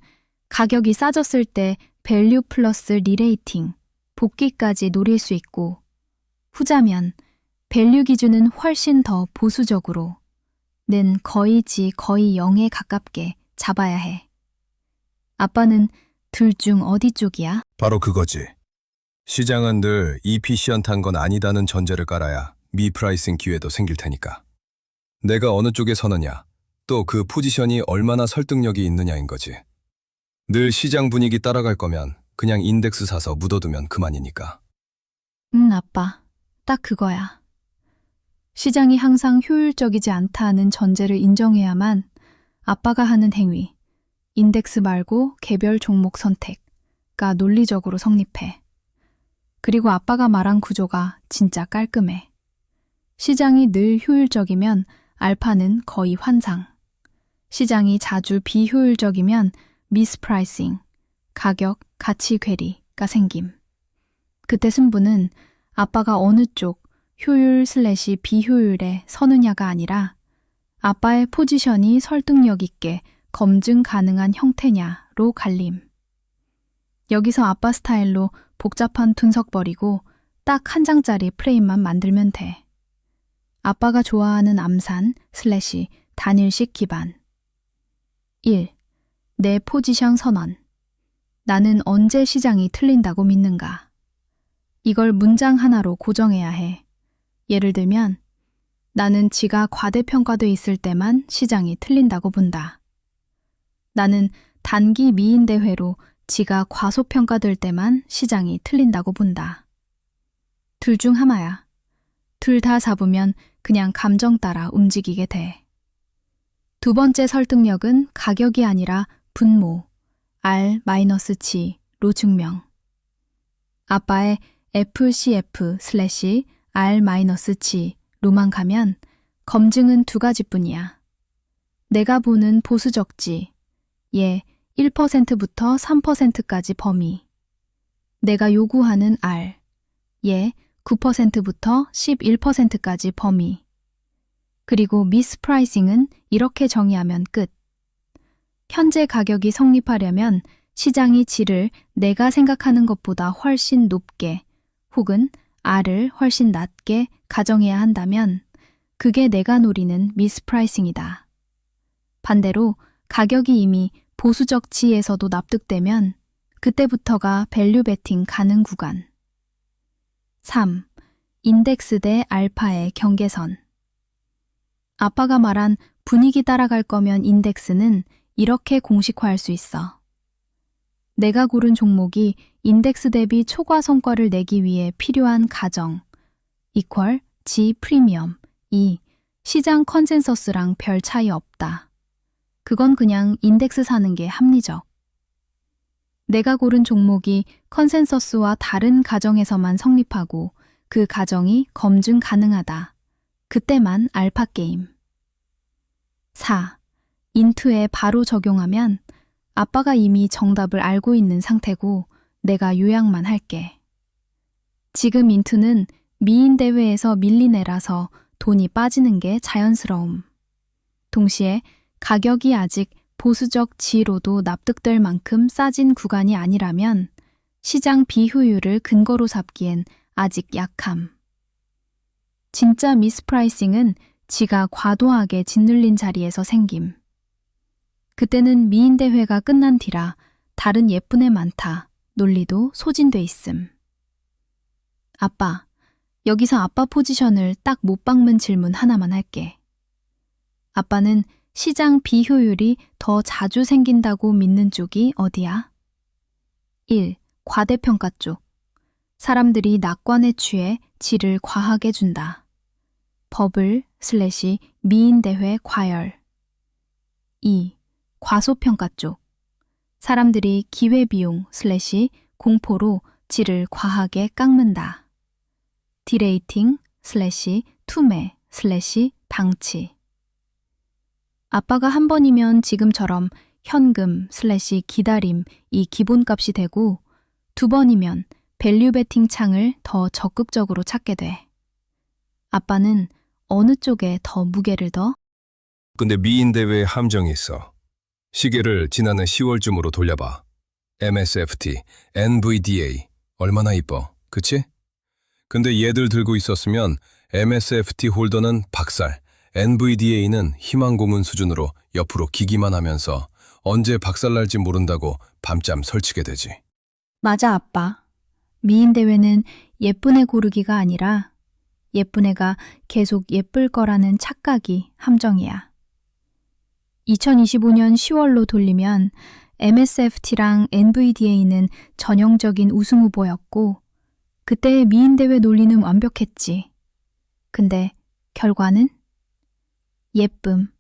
[SPEAKER 2] 가격이 싸졌을 때 밸류 플러스 리레이팅, 복귀까지 노릴 수 있고, 후자면 밸류 기준은 훨씬 더 보수적으로 는 거의 G 거의 0에 가깝게 잡아야 해. 아빠는 둘 중 어디 쪽이야?
[SPEAKER 1] 바로 그거지. 시장은 늘 이피시언트한 건 아니다는 전제를 깔아야 미프라이싱 기회도 생길 테니까. 내가 어느 쪽에 서느냐, 또 그 포지션이 얼마나 설득력이 있느냐인 거지. 늘 시장 분위기 따라갈 거면 그냥 인덱스 사서 묻어두면 그만이니까.
[SPEAKER 2] 아빠. 딱 그거야. 시장이 항상 효율적이지 않다는 전제를 인정해야만 아빠가 하는 행위, 인덱스 말고 개별 종목 선택가 논리적으로 성립해. 그리고 아빠가 말한 구조가 진짜 깔끔해. 시장이 늘 효율적이면 알파는 거의 환상. 시장이 자주 비효율적이면 미스프라이싱, 가격, 가치 괴리가 생김. 그때 승부는 아빠가 어느 쪽 효율 슬래시 비효율에 서느냐가 아니라 아빠의 포지션이 설득력 있게 검증 가능한 형태냐로 갈림. 여기서 아빠 스타일로 복잡한 분석 버리고 딱 한 장짜리 프레임만 만들면 돼. 아빠가 좋아하는 암산 슬래시 단일식 기반. 1. 내 포지션 선언. 나는 언제 시장이 틀린다고 믿는가? 이걸 문장 하나로 고정해야 해. 예를 들면 나는 지가 과대평가돼 있을 때만 시장이 틀린다고 본다. 나는 단기 미인대회로 지가 과소평가될 때만 시장이 틀린다고 본다. 둘 중 하나야. 둘 다 잡으면 그냥 감정 따라 움직이게 돼. 두 번째 설득력은 가격이 아니라 분모, R-G로 증명. 아빠의 FCF/R-G로만 가면 검증은 두 가지뿐이야. 내가 보는 보수적지, 얘 1%부터 3%까지 범위. 내가 요구하는 R, 얘 9%부터 11%까지 범위. 그리고 미스프라이싱은 이렇게 정의하면 끝. 현재 가격이 성립하려면 시장이 질을 내가 생각하는 것보다 훨씬 높게 혹은 R을 훨씬 낮게 가정해야 한다면 그게 내가 노리는 미스프라이싱이다. 반대로 가격이 이미 보수적지에서도 납득되면 그때부터가 밸류 베팅 가능 구간. 3. 인덱스 대 알파의 경계선. 아빠가 말한 분위기 따라갈 거면 인덱스는 이렇게 공식화할 수 있어. 내가 고른 종목이 인덱스 대비 초과 성과를 내기 위해 필요한 가정, equal G 프리미엄, 이 시장 컨센서스랑 별 차이 없다. 그건 그냥 인덱스 사는 게 합리적. 내가 고른 종목이 컨센서스와 다른 가정에서만 성립하고 그 가정이 검증 가능하다. 그때만 알파 게임. 4. 인투에 바로 적용하면 아빠가 이미 정답을 알고 있는 상태고 내가 요약만 할게. 지금 인투는 미인 대회에서 밀린 애라서 돈이 빠지는 게 자연스러움. 동시에 가격이 아직 보수적 지로도 납득될 만큼 싸진 구간이 아니라면 시장 비효율을 근거로 삼기엔 아직 약함. 진짜 미스프라이싱은 지가 과도하게 짓눌린 자리에서 생김. 그때는 미인 대회가 끝난 뒤라 다른 예쁜 애 많다 논리도 소진돼 있음. 아빠, 여기서 아빠 포지션을 딱 못 박는 질문 하나만 할게. 아빠는 시장 비효율이 더 자주 생긴다고 믿는 쪽이 어디야? 1. 과대평가 쪽. 사람들이 낙관에 취해 질을 과하게 준다. 버블/미인대회 과열. 2. 과소평가 쪽. 사람들이 기회비용/공포로 질을 과하게 깎는다. 디레이팅/투매/방치. 아빠가 한 번이면 지금처럼 현금/기다림이 기본값이 되고 두 번이면 밸류 베팅 창을 더 적극적으로 찾게 돼. 아빠는 어느 쪽에 더 무게를 둬?
[SPEAKER 1] 근데 미인 대회에 함정이 있어. 시계를 지난해 10월쯤으로 돌려봐. MSFT, NVDA 얼마나 이뻐, 그치? 근데 얘들 들고 있었으면 MSFT 홀더는 박살, NVDA는 희망 고문 수준으로 옆으로 기기만 하면서 언제 박살날지 모른다고 밤잠 설치게 되지.
[SPEAKER 2] 맞아, 아빠. 미인 대회는 예쁜 애 고르기가 아니라 예쁜 애가 계속 예쁠 거라는 착각이 함정이야. 2025년 10월로 돌리면 MSFT랑 NVDA는 전형적인 우승 후보였고 그때의 미인 대회 논리는 완벽했지. 근데 결과는? 예쁨,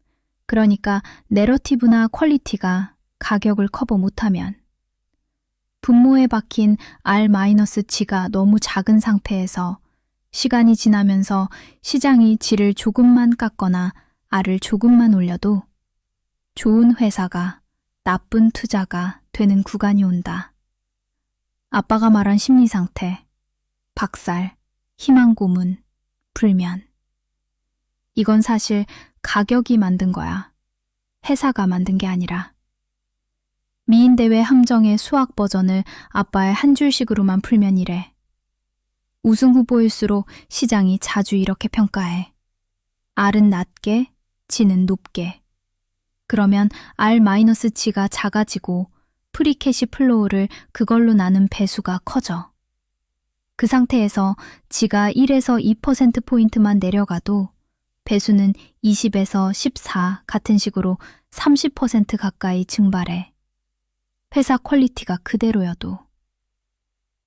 [SPEAKER 2] 그러니까 내러티브나 퀄리티가 가격을 커버 못하면 분모에 박힌 R-G가 너무 작은 상태에서 시간이 지나면서 시장이 질을 조금만 깎거나 R을 조금만 올려도 좋은 회사가 나쁜 투자가 되는 구간이 온다. 아빠가 말한 심리 상태, 박살, 희망 고문, 불면. 이건 사실 가격이 만든 거야. 회사가 만든 게 아니라. 미인대회 함정의 수학 버전을 아빠의 한 줄씩으로만 풀면 이래. 우승 후보일수록 시장이 자주 이렇게 평가해. R은 낮게, G는 높게. 그러면 R-G가 작아지고 프리캐시 플로우를 그걸로 나눈 배수가 커져. 그 상태에서 G가 1에서 2%포인트만 내려가도 배수는 20에서 14 같은 식으로 30% 가까이 증발해. 회사 퀄리티가 그대로여도.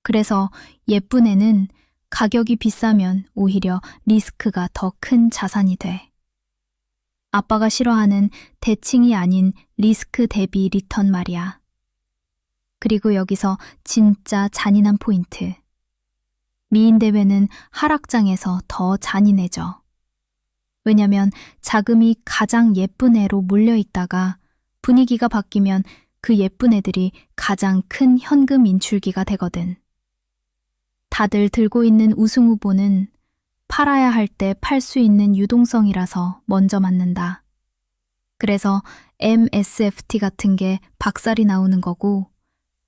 [SPEAKER 2] 그래서 예쁜 애는 가격이 비싸면 오히려 리스크가 더 큰 자산이 돼. 아빠가 싫어하는 대칭이 아닌 리스크 대비 리턴 말이야. 그리고 여기서 진짜 잔인한 포인트. 미인 대회는 하락장에서 더 잔인해져. 왜냐면 자금이 가장 예쁜 애로 몰려있다가 분위기가 바뀌면 그 예쁜 애들이 가장 큰 현금 인출기가 되거든. 다들 들고 있는 우승 후보는 팔아야 할 때 팔 수 있는 유동성이라서 먼저 맞는다. 그래서 MSFT 같은 게 박살이 나오는 거고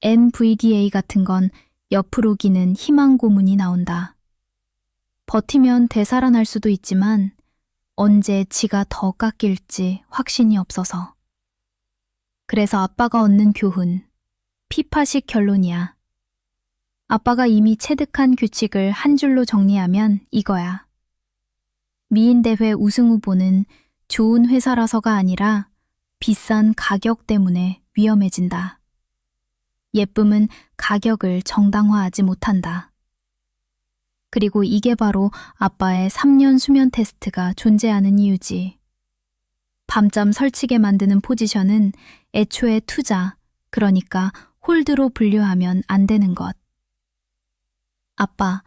[SPEAKER 2] NVDA 같은 건 옆으로 기는 희망 고문이 나온다. 버티면 되살아날 수도 있지만 언제 지가 더 깎일지 확신이 없어서. 그래서 아빠가 얻는 교훈, 피파식 결론이야. 아빠가 이미 체득한 규칙을 한 줄로 정리하면 이거야. 미인대회 우승 후보는 좋은 회사라서가 아니라 비싼 가격 때문에 위험해진다. 예쁨은 가격을 정당화하지 못한다. 그리고 이게 바로 아빠의 3년 수면 테스트가 존재하는 이유지. 밤잠 설치게 만드는 포지션은 애초에 투자, 그러니까 홀드로 분류하면 안 되는 것. 아빠,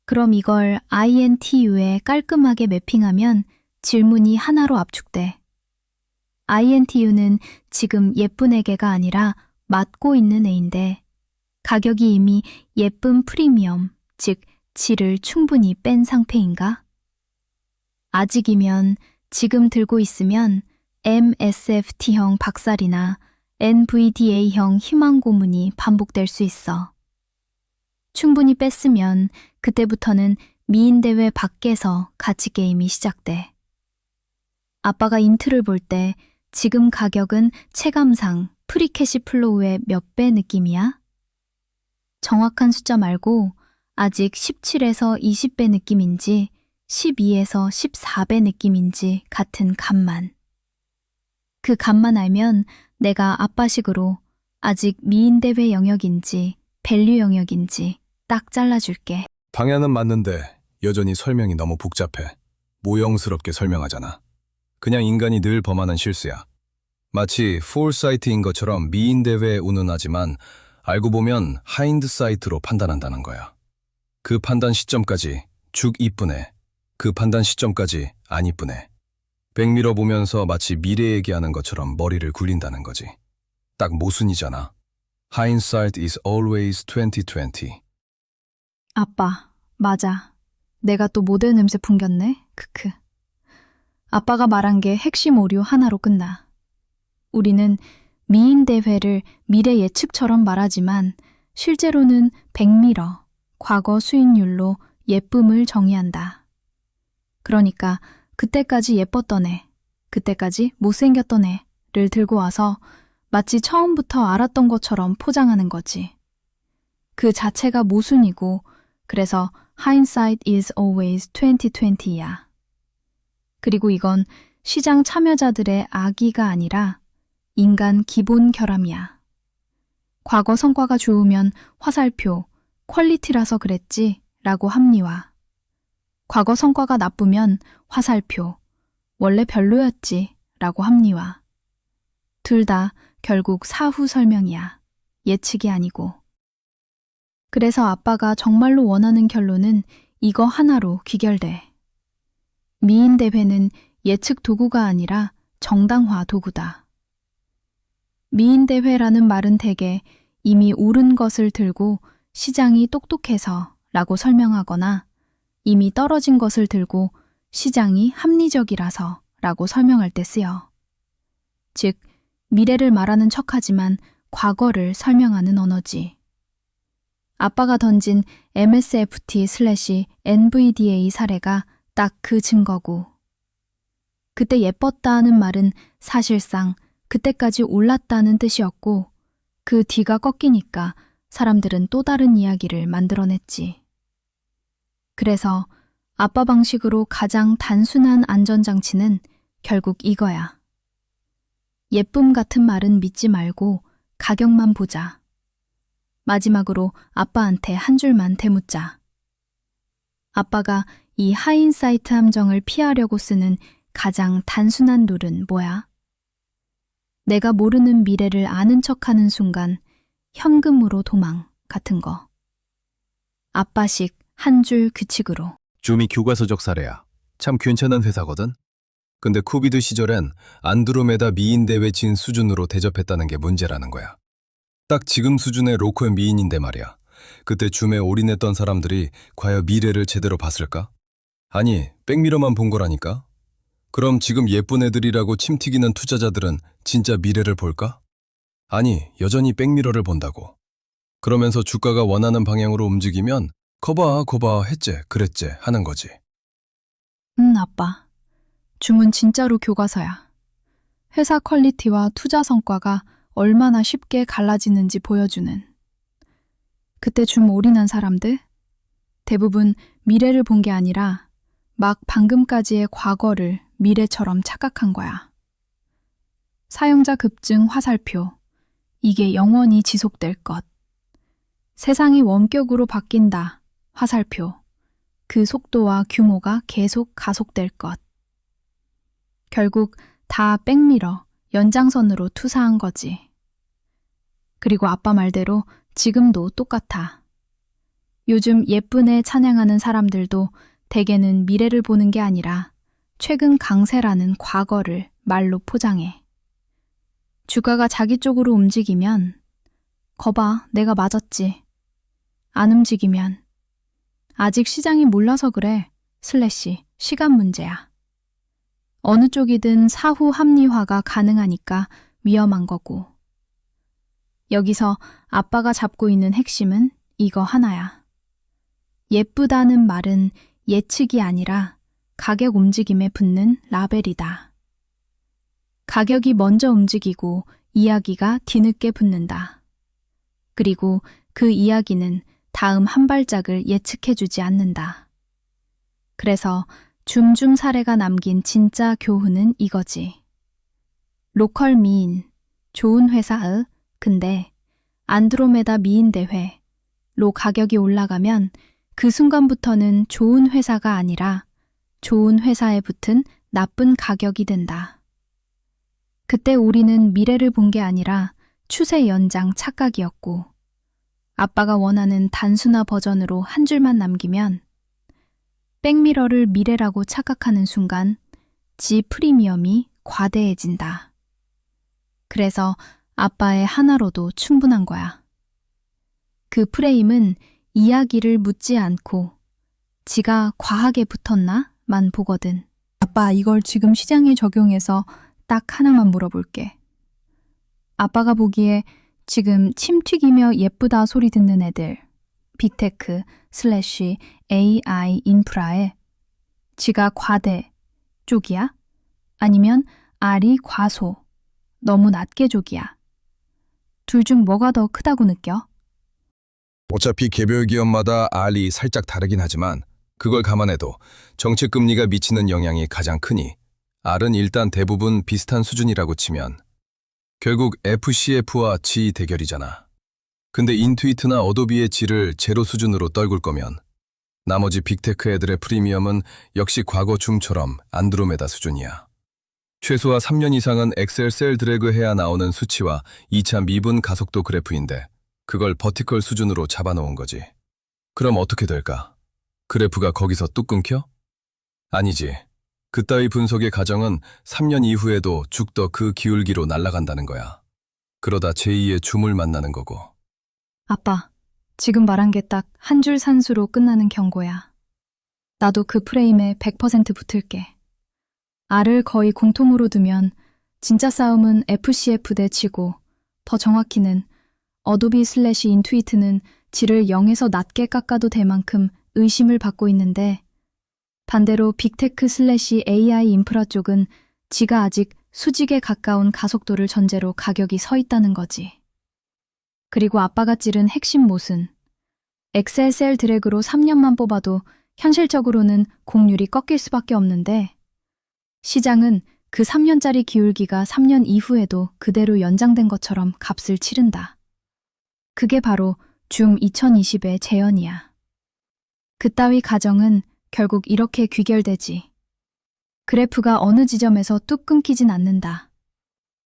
[SPEAKER 2] 그럼 이걸 INTU에 깔끔하게 매핑하면 질문이 하나로 압축돼. INTU는 지금 예쁜 애개가 아니라 맞고 있는 애인데 가격이 이미 예쁜 프리미엄, 즉 질을 충분히 뺀 상태인가? 아직이면 지금 들고 있으면 MSFT형 박살이나 NVDA형 희망 고문이 반복될 수 있어. 충분히 뺐으면 그때부터는 미인대회 밖에서 가치 게임이 시작돼. 아빠가 인트를 볼 때 지금 가격은 체감상 프리캐시 플로우의 몇 배 느낌이야? 정확한 숫자 말고 아직 17에서 20배 느낌인지 12에서 14배 느낌인지 같은 값만. 그 값만 알면 내가 아빠식으로 아직 미인대회 영역인지 밸류 영역인지 딱 잘라줄게.
[SPEAKER 1] 방향은 맞는데 여전히 설명이 너무 복잡해. 모형스럽게 설명하잖아. 그냥 인간이 늘 범하는 실수야. 마치 폴사이트인 것처럼 미인대회에 운운하지만 알고 보면 하인드사이트로 판단한다는 거야. 그 판단 시점까지 죽 이쁘네. 그 판단 시점까지 안 이쁘네. 백미러 보면서 마치 미래 얘기하는 것처럼 머리를 굴린다는 거지. 딱 모순이잖아. Hindsight is always 2020.
[SPEAKER 2] 아빠, 맞아. 내가 또 모델 냄새 풍겼네? 크크. 아빠가 말한 게 핵심 오류 하나로 끝나. 우리는 미인대회를 미래 예측처럼 말하지만 실제로는 백미러, 과거 수익률로 예쁨을 정의한다. 그러니까 그때까지 예뻤던 애, 그때까지 못생겼던 애를 들고 와서 마치 처음부터 알았던 것처럼 포장하는 거지. 그 자체가 모순이고 그래서 hindsight is always 2020야. 그리고 이건 시장 참여자들의 악의가 아니라 인간 기본 결함이야. 과거 성과가 좋으면 화살표, 퀄리티라서 그랬지 라고 합리화. 과거 성과가 나쁘면 화살표, 원래 별로였지 라고 합리화. 둘 다 결국 사후 설명이야. 예측이 아니고. 그래서 아빠가 정말로 원하는 결론은 이거 하나로 귀결돼. 미인대회는 예측 도구가 아니라 정당화 도구다. 미인대회라는 말은 대개 이미 오른 것을 들고 시장이 똑똑해서 라고 설명하거나 이미 떨어진 것을 들고 시장이 합리적이라서 라고 설명할 때 쓰여. 즉, 미래를 말하는 척하지만 과거를 설명하는 언어지. 아빠가 던진 MSFT/NVDA 사례가 딱 그 증거고. 그때 예뻤다는 말은 사실상 그때까지 올랐다는 뜻이었고 그 뒤가 꺾이니까 사람들은 또 다른 이야기를 만들어냈지. 그래서 아빠 방식으로 가장 단순한 안전장치는 결국 이거야. 예쁨 같은 말은 믿지 말고 가격만 보자. 마지막으로 아빠한테 한 줄만 대묻자. 아빠가 이 하인사이트 함정을 피하려고 쓰는 가장 단순한 룰은 뭐야? 내가 모르는 미래를 아는 척하는 순간 현금으로 도망 같은 거. 아빠식 한 줄 규칙으로.
[SPEAKER 1] 줌이 교과서적 사례야. 참 괜찮은 회사거든. 근데 코비드 시절엔 안드로메다 미인 대회 진 수준으로 대접했다는 게 문제라는 거야. 딱 지금 수준의 로컬 미인인데 말이야. 그때 줌에 올인했던 사람들이 과연 미래를 제대로 봤을까? 아니, 백미러만 본 거라니까? 그럼 지금 예쁜 애들이라고 침 튀기는 투자자들은 진짜 미래를 볼까? 아니, 여전히 백미러를 본다고. 그러면서 주가가 원하는 방향으로 움직이면 거봐 했제 그랬제 하는 거지.
[SPEAKER 2] 아빠. 줌은 진짜로 교과서야. 회사 퀄리티와 투자 성과가 얼마나 쉽게 갈라지는지 보여주는. 그때 줌 올인한 사람들? 대부분 미래를 본 게 아니라 막 방금까지의 과거를 미래처럼 착각한 거야. 사용자 급증 화살표. 이게 영원히 지속될 것. 세상이 원격으로 바뀐다. 화살표. 그 속도와 규모가 계속 가속될 것. 결국 다 백미러, 연장선으로 투사한 거지. 그리고 아빠 말대로 지금도 똑같아. 요즘 예쁜 애 찬양하는 사람들도 대개는 미래를 보는 게 아니라 최근 강세라는 과거를 말로 포장해. 주가가 자기 쪽으로 움직이면 거봐, 내가 맞았지. 안 움직이면 아직 시장이 몰라서 그래. 시간 문제야. 어느 쪽이든 사후 합리화가 가능하니까 위험한 거고. 여기서 아빠가 잡고 있는 핵심은 이거 하나야. 예쁘다는 말은 예측이 아니라 가격 움직임에 붙는 라벨이다. 가격이 먼저 움직이고 이야기가 뒤늦게 붙는다. 그리고 그 이야기는 다음 한 발짝을 예측해주지 않는다. 그래서 줌줌 사례가 남긴 진짜 교훈은 이거지. 로컬 미인, 좋은 회사의, 근데 안드로메다 미인 대회로 가격이 올라가면 그 순간부터는 좋은 회사가 아니라 좋은 회사에 붙은 나쁜 가격이 된다. 그때 우리는 미래를 본 게 아니라 추세 연장 착각이었고, 아빠가 원하는 단순화 버전으로 한 줄만 남기면 백미러를 미래라고 착각하는 순간 지 프리미엄이 과대해진다. 그래서 아빠의 하나로도 충분한 거야. 그 프레임은 이야기를 묻지 않고 지가 과하게 붙었나?만 보거든. 아빠, 이걸 지금 시장에 적용해서 딱 하나만 물어볼게. 아빠가 보기에 지금 침 튀기며 예쁘다 소리 듣는 애들, 빅테크 / AI 인프라에 지가 과대 쪽이야? 아니면 R이 과소, 너무 낮게 쪽이야? 둘 중 뭐가 더 크다고 느껴?
[SPEAKER 1] 어차피 개별 기업마다 R이 살짝 다르긴 하지만 그걸 감안해도 정책 금리가 미치는 영향이 가장 크니 R은 일단 대부분 비슷한 수준이라고 치면 결국 FCF와 G 대결이잖아. 근데 인투이트나 어도비의 G를 제로 수준으로 떨굴 거면 나머지 빅테크 애들의 프리미엄은 역시 과거 줌처럼 안드로메다 수준이야. 최소화 3년 이상은 엑셀 셀 드래그 해야 나오는 수치와 2차 미분 가속도 그래프인데 그걸 버티컬 수준으로 잡아놓은 거지. 그럼 어떻게 될까? 그래프가 거기서 뚝 끊겨? 아니지. 그따위 분석의 가정은 3년 이후에도 죽더 그 기울기로 날아간다는 거야. 그러다 제2의 줌을 만나는 거고.
[SPEAKER 2] 아빠, 지금 말한 게 딱 한 줄 산수로 끝나는 경고야. 나도 그 프레임에 100% 붙을게. R을 거의 공통으로 두면 진짜 싸움은 FCF 대 G고, 더 정확히는 어도비 / 인투이트는 G를 0에서 낮게 깎아도 될 만큼 의심을 받고 있는데, 반대로 빅테크 / AI 인프라 쪽은 G가 아직 수직에 가까운 가속도를 전제로 가격이 서 있다는 거지. 그리고 아빠가 찌른 핵심 못은 엑셀 셀 드래그로 3년만 뽑아도 현실적으로는 공률이 꺾일 수밖에 없는데, 시장은 그 3년짜리 기울기가 3년 이후에도 그대로 연장된 것처럼 값을 치른다. 그게 바로 줌 2020의 재현이야. 그따위 가정은 결국 이렇게 귀결되지. 그래프가 어느 지점에서 뚝 끊기진 않는다.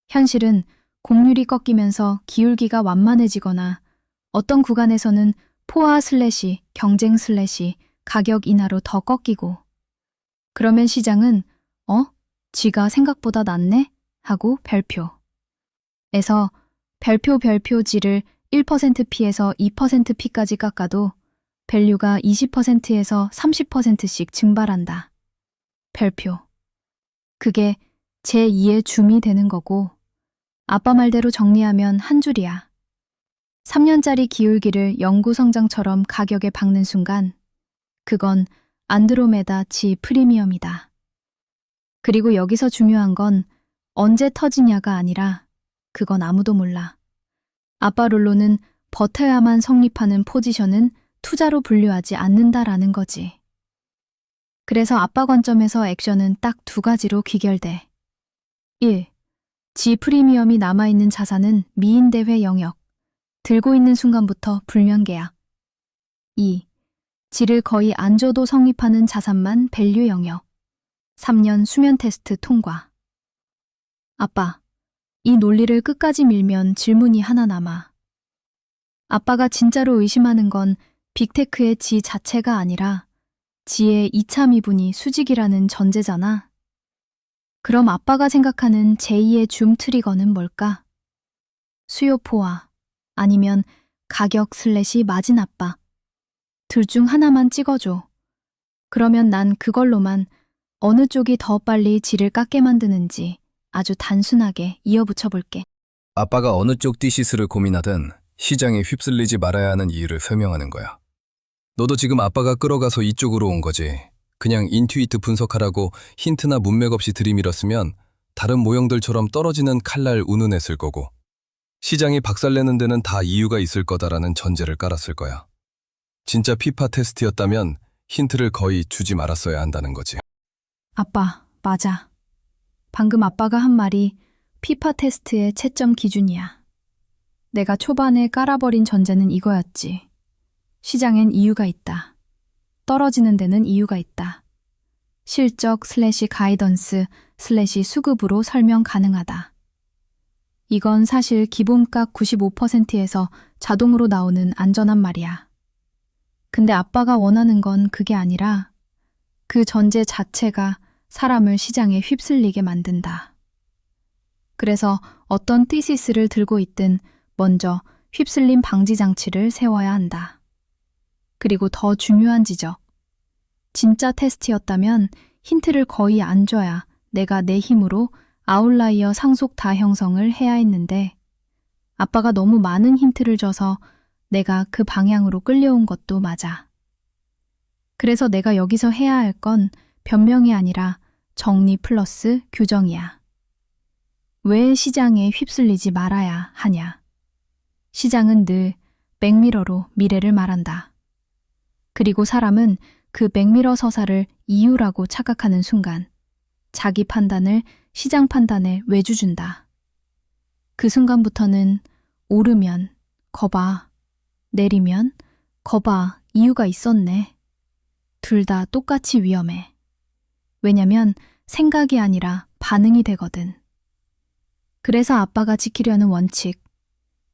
[SPEAKER 2] 현실은 공률이 꺾이면서 기울기가 완만해지거나 어떤 구간에서는 포화 슬래시 경쟁 슬래시 가격 인하로 더 꺾이고, 그러면 시장은 쥐가 생각보다 낫네? 하고 별표에서 별표지를 1%P에서 2%P까지 깎아도 밸류가 20%에서 30%씩 증발한다. 별표. 그게 제2의 줌이 되는 거고, 아빠 말대로 정리하면 한 줄이야. 3년짜리 기울기를 영구 성장처럼 가격에 박는 순간, 그건 안드로메다 지 프리미엄이다. 그리고 여기서 중요한 건 언제 터지냐가 아니라 그건 아무도 몰라. 아빠 룰로는 버텨야만 성립하는 포지션은 투자로 분류하지 않는다라는 거지. 그래서 아빠 관점에서 액션은 딱 두 가지로 귀결돼. 1. 지 프리미엄이 남아있는 자산은 미인대회 영역. 들고 있는 순간부터 불면계약. 2. 지를 거의 안 줘도 성립하는 자산만 밸류 영역. 3년 수면 테스트 통과. 아빠, 이 논리를 끝까지 밀면 질문이 하나 남아. 아빠가 진짜로 의심하는 건 빅테크의 지 자체가 아니라 지의 2차 미분이 수직이라는 전제잖아. 그럼 아빠가 생각하는 제2의 줌 트리거는 뭘까? 수요 포화, 아니면 가격 슬래시 마진 압박. 둘 중 하나만 찍어줘. 그러면 난 그걸로만 어느 쪽이 더 빨리 지를 깎게 만드는지 아주 단순하게 이어붙여 볼게.
[SPEAKER 1] 아빠가 어느 쪽 디시스를 고민하든 시장에 휩쓸리지 말아야 하는 이유를 설명하는 거야. 너도 지금 아빠가 끌어가서 이쪽으로 온 거지. 그냥 인투이트 분석하라고 힌트나 문맥 없이 들이밀었으면 다른 모형들처럼 떨어지는 칼날 운운했을 거고, 시장이 박살내는 데는 다 이유가 있을 거다라는 전제를 깔았을 거야. 진짜 피파 테스트였다면 힌트를 거의 주지 말았어야 한다는 거지.
[SPEAKER 2] 아빠, 맞아. 방금 아빠가 한 말이 피파 테스트의 채점 기준이야. 내가 초반에 깔아버린 전제는 이거였지. 시장엔 이유가 있다. 떨어지는 데는 이유가 있다. 실적 슬래시 가이던스 슬래시 수급으로 설명 가능하다. 이건 사실 기본값 95%에서 자동으로 나오는 안전한 말이야. 근데 아빠가 원하는 건 그게 아니라 그 전제 자체가 사람을 시장에 휩쓸리게 만든다. 그래서 어떤 티시스를 들고 있든 먼저 휩쓸림 방지 장치를 세워야 한다. 그리고 더 중요한 지적. 진짜 테스트였다면 힌트를 거의 안 줘야 내가 내 힘으로 아웃라이어 상속 다 형성을 해야 했는데, 아빠가 너무 많은 힌트를 줘서 내가 그 방향으로 끌려온 것도 맞아. 그래서 내가 여기서 해야 할 건 변명이 아니라 정리 플러스 규정이야. 왜 시장에 휩쓸리지 말아야 하냐? 시장은 늘 백미러로 미래를 말한다. 그리고 사람은 그 백미러 서사를 이유라고 착각하는 순간 자기 판단을 시장 판단에 외주준다. 그 순간부터는 오르면 거봐, 내리면 거봐, 이유가 있었네. 둘 다 똑같이 위험해. 왜냐면 생각이 아니라 반응이 되거든. 그래서 아빠가 지키려는 원칙,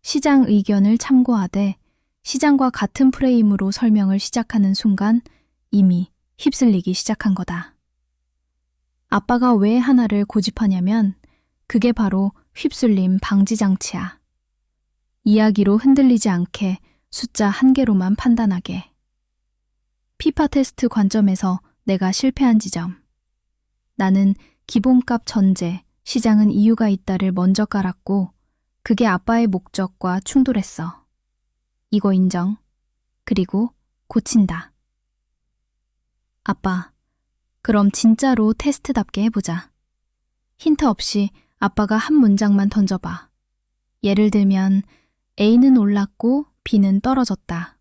[SPEAKER 2] 시장 의견을 참고하되 시장과 같은 프레임으로 설명을 시작하는 순간 이미 휩쓸리기 시작한 거다. 아빠가 왜 하나를 고집하냐면 그게 바로 휩쓸림 방지 장치야. 이야기로 흔들리지 않게 숫자 한 개로만 판단하게. 피파 테스트 관점에서 내가 실패한 지점. 나는 기본값 전제, 시장은 이유가 있다를 먼저 깔았고 그게 아빠의 목적과 충돌했어. 이거 인정. 그리고 고친다. 아빠, 그럼 진짜로 테스트답게 해보자. 힌트 없이 아빠가 한 문장만 던져봐. 예를 들면 A는 올랐고 B는 떨어졌다.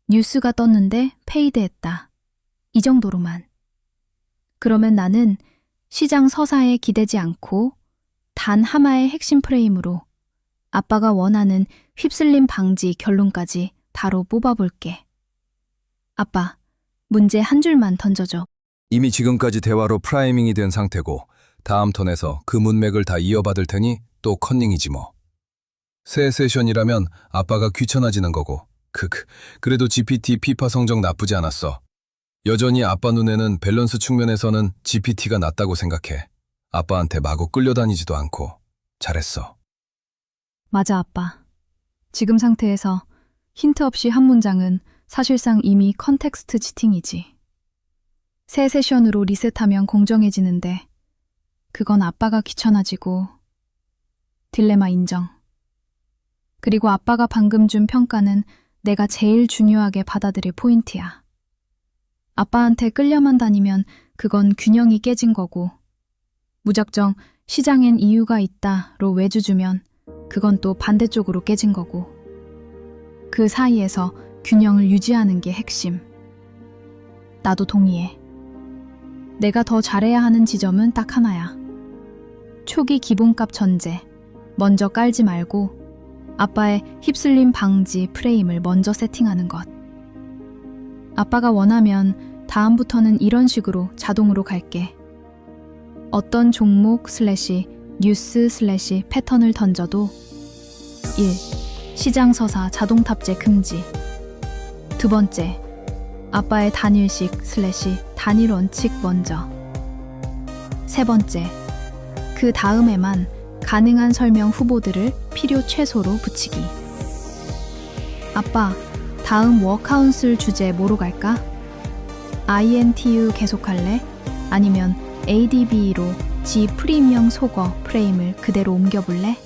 [SPEAKER 2] 뉴스가 떴는데 페이드했다. 이 정도로만. 그러면 나는 시장 서사에 기대지 않고 단 하나의 핵심 프레임으로 아빠가 원하는 휩쓸림 방지 결론까지 바로 뽑아볼게. 아빠, 문제 한 줄만 던져줘.
[SPEAKER 1] 이미 지금까지 대화로 프라이밍이 된 상태고 다음 턴에서 그 문맥을 다 이어받을 테니 또 컨닝이지 뭐. 새 세션이라면 아빠가 귀찮아지는 거고. 그래도 GPT 피파 성적 나쁘지 않았어. 여전히 아빠 눈에는 밸런스 측면에서는 GPT가 낫다고 생각해. 아빠한테 마구 끌려다니지도 않고. 잘했어.
[SPEAKER 2] 맞아, 아빠. 지금 상태에서 힌트 없이 한 문장은 사실상 이미 컨텍스트 치팅이지. 새 세션으로 리셋하면 공정해지는데 그건 아빠가 귀찮아지고 딜레마 인정. 그리고 아빠가 방금 준 평가는 내가 제일 중요하게 받아들일 포인트야. 아빠한테 끌려만 다니면 그건 균형이 깨진 거고 무작정 시장엔 이유가 있다로 외주 주면 그건 또 반대쪽으로 깨진 거고 그 사이에서 균형을 유지하는 게 핵심. 나도 동의해. 내가 더 잘해야 하는 지점은 딱 하나야. 초기 기본값 전제, 먼저 깔지 말고 아빠의 휩쓸림 방지 프레임을 먼저 세팅하는 것. 아빠가 원하면 다음부터는 이런 식으로 자동으로 갈게. 어떤 종목 / 뉴스 / 패턴을 던져도 1. 시장 서사 자동 탑재 금지. 두 번째, 아빠의 단일식 / 단일 원칙 먼저. 세 번째, 그 다음에만 가능한 설명 후보들을 필요 최소로 붙이기. 아빠, 다음 워카운슬 주제 뭐로 갈까? INTU 계속할래? 아니면 ADB로 G 프리미엄 속어 프레임을 그대로 옮겨볼래?